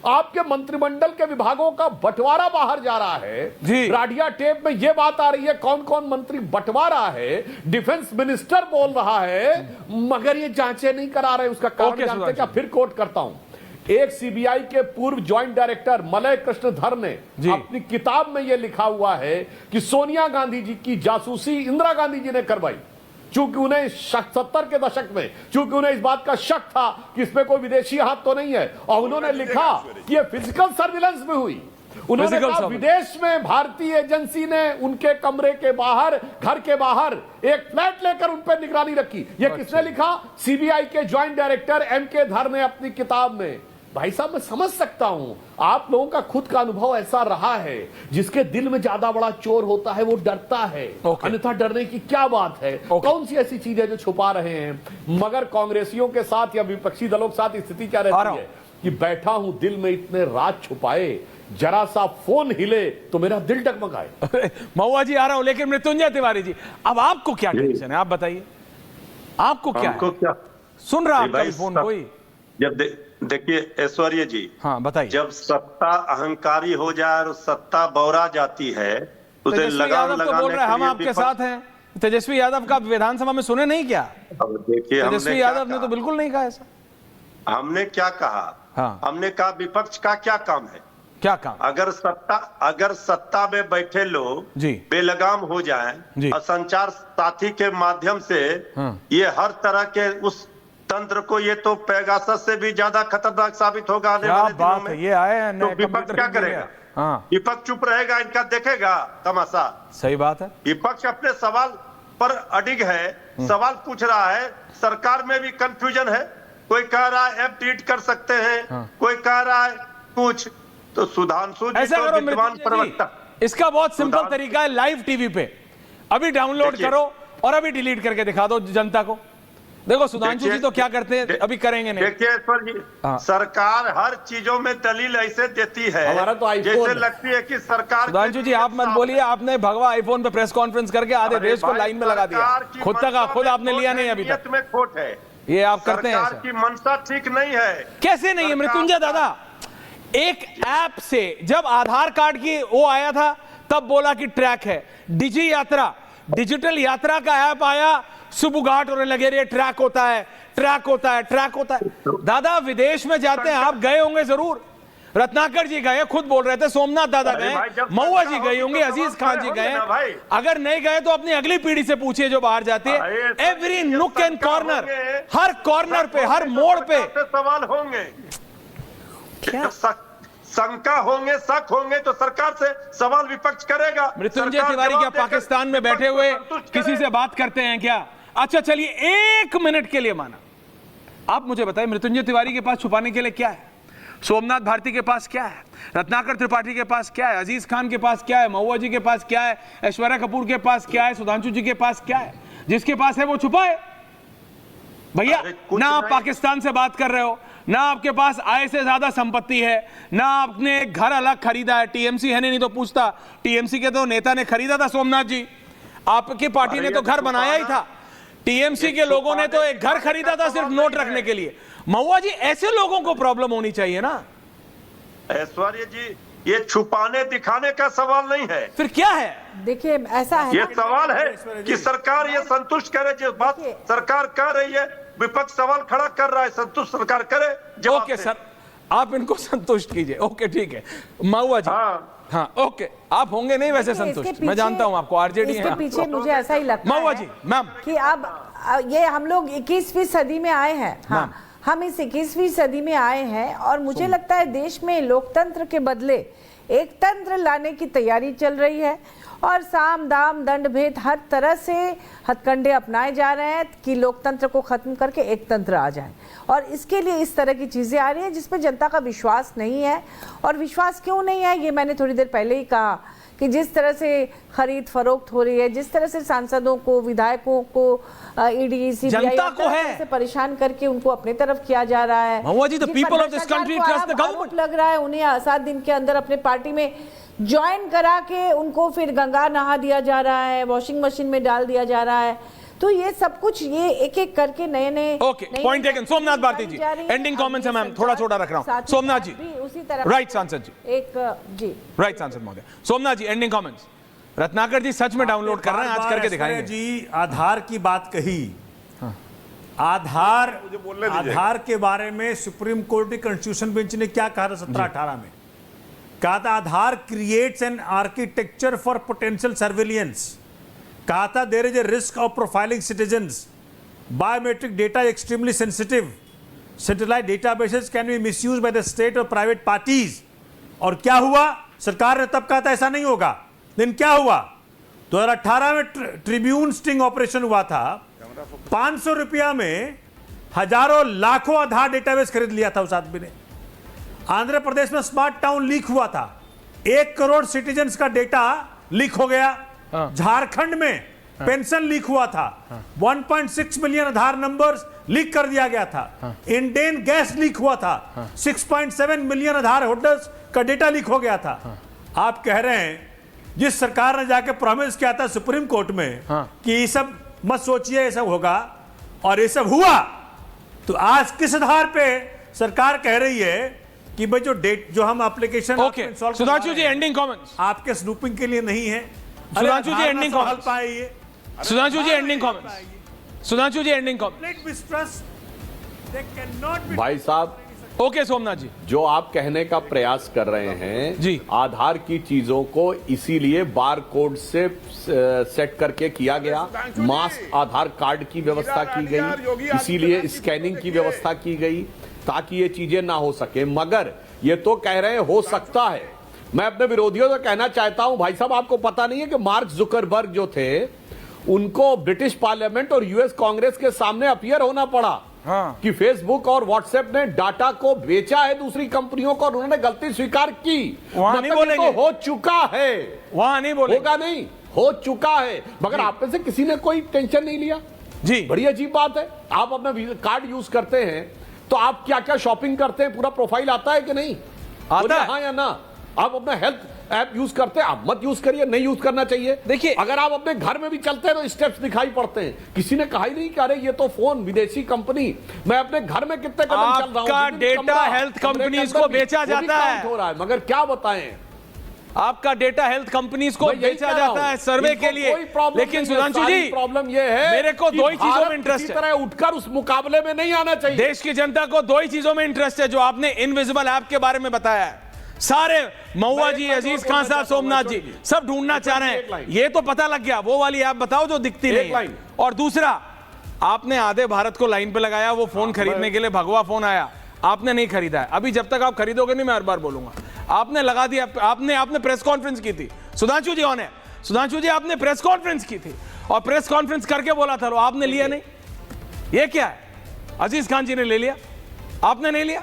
आपके मंत्रिमंडल के विभागों का बंटवारा बाहर जा रहा है। राडिया टेप में यह बात आ रही है कौन कौन मंत्री बंटवारा है, डिफेंस मिनिस्टर बोल रहा है, मगर ये जांचें नहीं करा रहे। उसका कारण जानते क्या? फिर कोट करता हूं, एक सीबीआई के पूर्व ज्वाइंट डायरेक्टर मलय कृष्णधर ने अपनी किताब में यह लिखा हुआ है कि सोनिया गांधी जी की जासूसी इंदिरा गांधी जी ने करवाई, चूंकि उन्हें 70 के दशक में, चूंकि उन्हें इस बात का शक था कि इसमें कोई विदेशी हाथ तो नहीं है, और उन्होंने लिखा कि यह फिजिकल सर्विलेंस में हुई। उन्होंने कहा विदेश में भारतीय एजेंसी ने उनके कमरे के बाहर, घर के बाहर एक फ्लैट लेकर उन पर निगरानी रखी। यह किसने लिखा? सीबीआई के ज्वाइंट डायरेक्टर एमके धर ने अपनी किताब में। भाई साहब, मैं समझ सकता हूं आप लोगों का खुद का अनुभव ऐसा रहा है, जिसके दिल में ज्यादा बड़ा चोर होता है वो डरता है। अन्यथा डरने की क्या बात है? कौन सी ऐसी चीज है जो छुपा रहे हैं? मगर कांग्रेसियों के साथ या विपक्षी दलों के साथ स्थिति क्या रहती है कि बैठा हूं दिल में इतने राज छुपाए, जरा सा फोन हिले तो मेरा दिल डगमगाए। महुआ जी आ रहा हूं, लेकिन मृत्युंजय तिवारी जी, अब आपको क्या टेंशन है? आप बताइए, आपको क्या है? सुन रहा आपका फोन कोई? जब देखिए ऐश्वर्य जी, हाँ बताइए, जब सत्ता अहंकारी हो जाए और सत्ता बौरा जाती है, उसे लगाम लगाने बोल रहे हैं, हम आपके साथ हैं। तेजस्वी यादव का विधानसभा में सुने नहीं क्या? अब देखिए, तेजस्वी यादव ने तो बिल्कुल नहीं कहा ऐसा। हमने क्या कहा? हाँ। हमने कहा विपक्ष का क्या काम है? क्या काम? अगर सत्ता में बैठे लोग जी बेलगाम हो जाएं और संचार साथी के माध्यम से ये हर तरह के उस तंत्र को, ये तो पेगासस से भी ज्यादा खतरनाक साबित होगा आने वाले दिनों में। ये आए तो विपक्ष क्या करेगा? हाँ। विपक्ष चुप रहेगा, इनका देखेगा तमाशा। सही बात है। विपक्ष अपने सवाल पर अडिग है, सवाल पूछ रहा है। सरकार में भी कंफ्यूजन है, कोई कह रहा है ऐप डिलीट कर सकते हैं, कोई कह रहा है कुछ। तो सुधांशु जी ऐसा तो करो विद्वान प्रवक्ता, इसका बहुत सिंपल तरीका है, लाइव टीवी पे अभी डाउनलोड करो और अभी डिलीट करके दिखा दो जनता को। देखो सुधांशु जी तो क्या करते हैं, अभी करेंगे नहीं। देखिए ईश्वर जी, सरकार हर चीजों में दलील ऐसे देती है हमारा तो आईफोन जैसे लगती है कि सरकार। सुधांशु जी आप मत बोलिए, आपने भगवा आईफोन पे प्रेस कॉन्फ्रेंस करके आधे देश को लाइन में लगा दिया। खुद आपने लिया नहीं अभी तक। में खोट है, ये आप करते हैं। सरकार की मंशा ठीक नहीं है। कैसे नहीं है मृत्युंजय दादा? एक ऐप से जब आधार कार्ड की वो आया था तब बोला कि ट्रैक है। डिजी यात्रा, डिजिटल यात्रा का ऐप आया, सुबुगाट होने लगे, रे ट्रैक होता है, ट्रैक होता है, ट्रैक होता है। दादा विदेश में जाते हैं, आप गए होंगे जरूर। रत्नाकर जी गए, खुद बोल रहे थे, सोमनाथ दादा गए, महुआ जी गए होंगे, अजीज खान जी गए। अगर नहीं गए तो अपनी अगली पीढ़ी से पूछिए जो बाहर जाती है। एवरी नुक एंड कॉर्नर, हर कॉर्नर पे, हर मोड़ पे सवाल होंगे, शंका होंगे, शक होंगे तो सरकार से सवाल विपक्ष करेगा। मृत्युंजय तिवारी क्या पाकिस्तान में बैठे हुए किसी से बात करते हैं क्या? अच्छा चलिए 1 मिनट के लिए माना, आप मुझे बताइए मृत्युंजय तिवारी के पास छुपाने के लिए क्या है? सोमनाथ भारती के पास क्या है? रत्नाकर त्रिपाठी के पास क्या है? अजीज खान के पास क्या है? महुआ जी के पास क्या है? ऐश्वर्या कपूर के पास क्या है? सुधांशु जी के पास क्या है? जिसके पास है वो छुपाए भैया। ना आप पाकिस्तान से बात कर रहे हो, ना आपके पास आय से ज्यादा संपत्ति है, ना आपने घर अलग खरीदा है। टीएमसी है नहीं तो पूछता, टीएमसी के तो नेता ने खरीदा था सोमनाथ जी, आपकी पार्टी ने तो घर बनाया ही था। टीएमसी के लोगों ने तो एक घर खरीदा था सिर्फ नोट रखने के लिए। महुआ जी ऐसे लोगों को प्रॉब्लम होनी चाहिए ना। ऐश्वर्या जी ये छुपाने दिखाने का सवाल नहीं है, फिर क्या है? देखिए ऐसा है, ये सवाल है कि सरकार ये संतुष्ट करे जिस बात सरकार कह रही है। विपक्ष सवाल खड़ा कर रहा है, संतुष्ट सरकार करे। ओके सर, आप इनको संतुष्ट कीजिए। ओके ठीक है महुआ जी। हाँ ओके, आप होंगे नहीं वैसे संतुष्ट, मैं जानता हूं आपको, आरजेडी है। इसके पीछे मुझे ऐसा ही लगता है महुआ जी मैम कि अब ये हम लोग 21वीं सदी में आए हैं। हाँ, हम इस 21वीं सदी में आए हैं और मुझे लगता है देश में लोकतंत्र के बदले एक तंत्र लाने की तैयारी चल रही है और साम दाम दंड भेद हर तरह से हथकंडे अपनाए जा रहे हैं कि लोकतंत्र को खत्म करके एक तंत्र आ जाए। और इसके लिए इस तरह की चीजें आ रही हैं जिसपे जनता का विश्वास नहीं है। और विश्वास क्यों नहीं है ये मैंने थोड़ी देर पहले ही कहा कि जिस तरह से खरीद फरोख्त हो रही है, जिस तरह से सांसदों को, विधायकों को ईडी सीबीआई से परेशान करके उनको अपने तरफ किया जा रहा है। लग रहा है उन्हें 7 दिन के अंदर अपने पार्टी में ज्वाइन करा के उनको फिर गंगा नहा दिया जा रहा है, वॉशिंग मशीन में डाल दिया जा रहा है। तो ये सब कुछ ये एक एक करके नए नए पॉइंट टेकन। सोमनाथ भारती जी एंडिंग कमेंट्स है मैम, थोड़ा छोटा रख रहा हूं। सोमनाथ जी उसी तरह राइट सांसद जी, एक जी राइट सांसद महोदय। सोमनाथ जी एंडिंग कमेंट्स। रत्नाकर जी सच में डाउनलोड कर रहे हैं, आज करके दिखाएंगे जी। आधार की बात कही, आधार के बारे में सुप्रीम कोर्ट की कॉन्स्टिट्यूशन बेंच ने क्या कहा था 17-18 में? कहा था Aadhaar creates an architecture for potential surveillance. कहा था there is a risk of profiling citizens, biometric data extremely sensitive, centralised databases can be misused by the state और प्राइवेट पार्टीज। और क्या हुआ? सरकार ने तब कहा था ऐसा नहीं होगा, लेकिन क्या हुआ? 2018 में ट्रिब्यून स्टिंग ऑपरेशन हुआ था। 500 रुपया में हजारों लाखों आधार डेटाबेस खरीद लिया था उस आदमी ने। आंध्र प्रदेश में स्मार्ट टाउन लीक हुआ था, 1 करोड़ सिटीजन्स का डेटा लीक हो गया। झारखंड में पेंशन लीक हुआ था, 1.6 मिलियन आधार नंबर्स लीक कर दिया गया था। इंडेन गैस लीक हुआ था, 6.7 मिलियन आधार होल्डर्स का डेटा लीक हो गया था। आप कह रहे हैं जिस सरकार ने जाके प्रॉमिस किया था सुप्रीम कोर्ट में कि ये सब मत सोचिए ये सब होगा, और ये सब हुआ, तो आज किस आधार पे सरकार कह रही है कि भाई जो हम एप्लीकेशन सुधांशु जी एंडिंग कमेंट्स आपके स्नूपिंग के लिए नहीं है। सुधांशु जी एंडिंग कमेंट्स। सुधांशु जी एंडिंग कमेंट्स। सुधांशु जी एंडिंग कमेंट्स। भाई साहब ओके सोमनाथ जी, जो आप कहने का प्रयास कर रहे हैं जी, आधार की चीजों को इसीलिए बार कोड से सेट करके किया गया, मास आधार कार्ड की व्यवस्था की गई, इसीलिए स्कैनिंग की व्यवस्था की गई ताकि ये चीजें ना हो सके। मगर ये तो कह रहे हैं हो सकता है। मैं अपने विरोधियों से कहना चाहता हूं, भाई साहब आपको पता नहीं है कि मार्क जुकरबर्ग जो थे उनको ब्रिटिश पार्लियामेंट और यूएस कांग्रेस के सामने अपीयर होना पड़ा कि फेसबुक और व्हाट्सएप ने डाटा को बेचा है दूसरी कंपनियों को और उन्होंने गलती स्वीकार की। वहां नहीं बोलेंगे, तो हो चुका है, वहां नहीं बोलेंगे, होगा नहीं, हो चुका है। मगर आप में से किसी ने कोई टेंशन नहीं लिया जी। बड़ी अजीब बात है। आप अपना कार्ड यूज करते हैं तो आप क्या क्या शॉपिंग करते हैं पूरा प्रोफाइल आता है कि नहीं आता है? हाँ या ना? आप अपना हेल्थ ऐप यूज करते हैं, आप मत यूज करिए, नहीं यूज करना चाहिए। देखिए अगर आप अपने घर में भी चलते हैं तो स्टेप्स दिखाई पड़ते हैं। किसी ने कहा ही नहीं कि अरे ये तो फोन विदेशी कंपनी, मैं अपने घर में कितने कदम चल रहा हूं। आपका डेटा हेल्थ कंपनीज को बेचा जाता है, हो रहा है। मगर क्या बताएं, आपका डेटा हेल्थ कंपनीज को बेचा जाता है सर्वे के लिए। लेकिन सुधांशु जी प्रॉब्लम ये है, मेरे को दो ही चीजों में इंटरेस्ट है, तरह उठकर उस मुकाबले में नहीं आना चाहिए। देश की जनता को दो ही चीजों में इंटरेस्ट है जो आपने इनविजिबल ऐप के बारे में बताया है। सारे महुआ जी, अजीज खान साहब, सोमनाथ जी सब ढूंढना चाह रहे हैं। ये तो पता लग गया, वो वाली ऐप बताओ जो दिखती नहीं है। और दूसरा, आपने आधे भारत को लाइन पे लगाया वो फोन खरीदने के लिए, भगवा फोन आया, आपने नहीं खरीदा है। अभी जब तक आप खरीदोगे नहीं, मैं हर बार बोलूंगा, आपने लगा दिया। आपने प्रेस कॉन्फ्रेंस की थी, सुधांशु जी ऑन है, सुधांशु जी आपने प्रेस कॉन्फ्रेंस की थी और प्रेस कॉन्फ्रेंस करके बोला था, आपने लिया नहीं। ये क्या है? अजीज खान जी ने ले लिया, आपने नहीं लिया।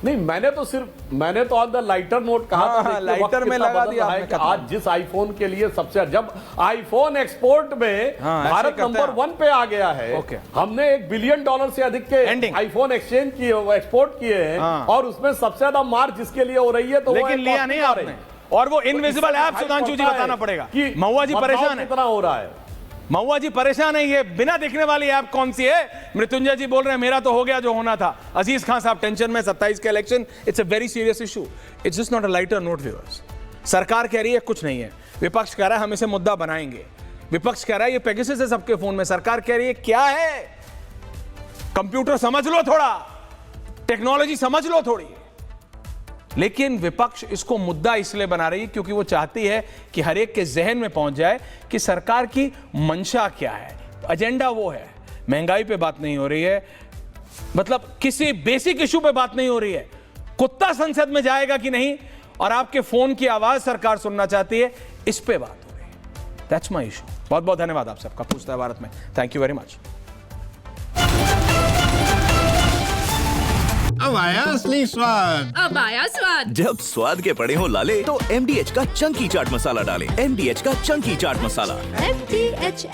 नहीं, मैंने तो ऑन द लाइटर नोट कहा था, लाइटर में लगा दिया। आज जिस आईफोन के लिए सबसे, जब आईफोन एक्सपोर्ट में भारत नंबर 1 पे आ गया है, हमने $1 बिलियन से अधिक के आईफोन एक्सचेंज किए, एक्सपोर्ट किए हैं, और उसमें सबसे ज्यादा मार जिसके लिए हो रही है, तो लेकिन लिया नहीं आपने। और वो इनविजिबल ऐप सुधांशु जी बताना पड़ेगा कि महुआ जी परेशान है, कितना हो रहा है। महुआ जी परेशान है, ये बिना दिखने वाली ऐप कौन सी है? मृत्युंजय जी बोल रहे हैं मेरा तो हो गया जो होना था। अजीज खान साहब टेंशन में, 27 के election, it's a very serious issue, it's just not a lighter note viewers. सरकार कह रही है कुछ नहीं है, विपक्ष कह रहा है हम इसे मुद्दा बनाएंगे, विपक्ष कह रहा है ये पेगासस है सबके फोन में, सरकार कह रही है क्या है, कंप्यूटर समझ लो थोड़ा, टेक्नोलॉजी समझ लो थोड़ी। लेकिन विपक्ष इसको मुद्दा इसलिए बना रही है क्योंकि वो चाहती है कि हर एक के जहन में पहुंच जाए कि सरकार की मंशा क्या है, एजेंडा वो है। महंगाई पे बात नहीं हो रही है, मतलब किसी बेसिक इशू पे बात नहीं हो रही है, कुत्ता संसद में जाएगा कि नहीं, और आपके फोन की आवाज सरकार सुनना चाहती है, इस पे बात हो रही है। That's my issue. बहुत बहुत धन्यवाद आप सबका पूछता है भारत में, थैंक यू वेरी मच। अब आया असली स्वाद, अब आया स्वाद। जब स्वाद के पड़े हो लाले तो MDH का चंकी चाट मसाला डालें। MDH का चंकी चाट मसाला। MDH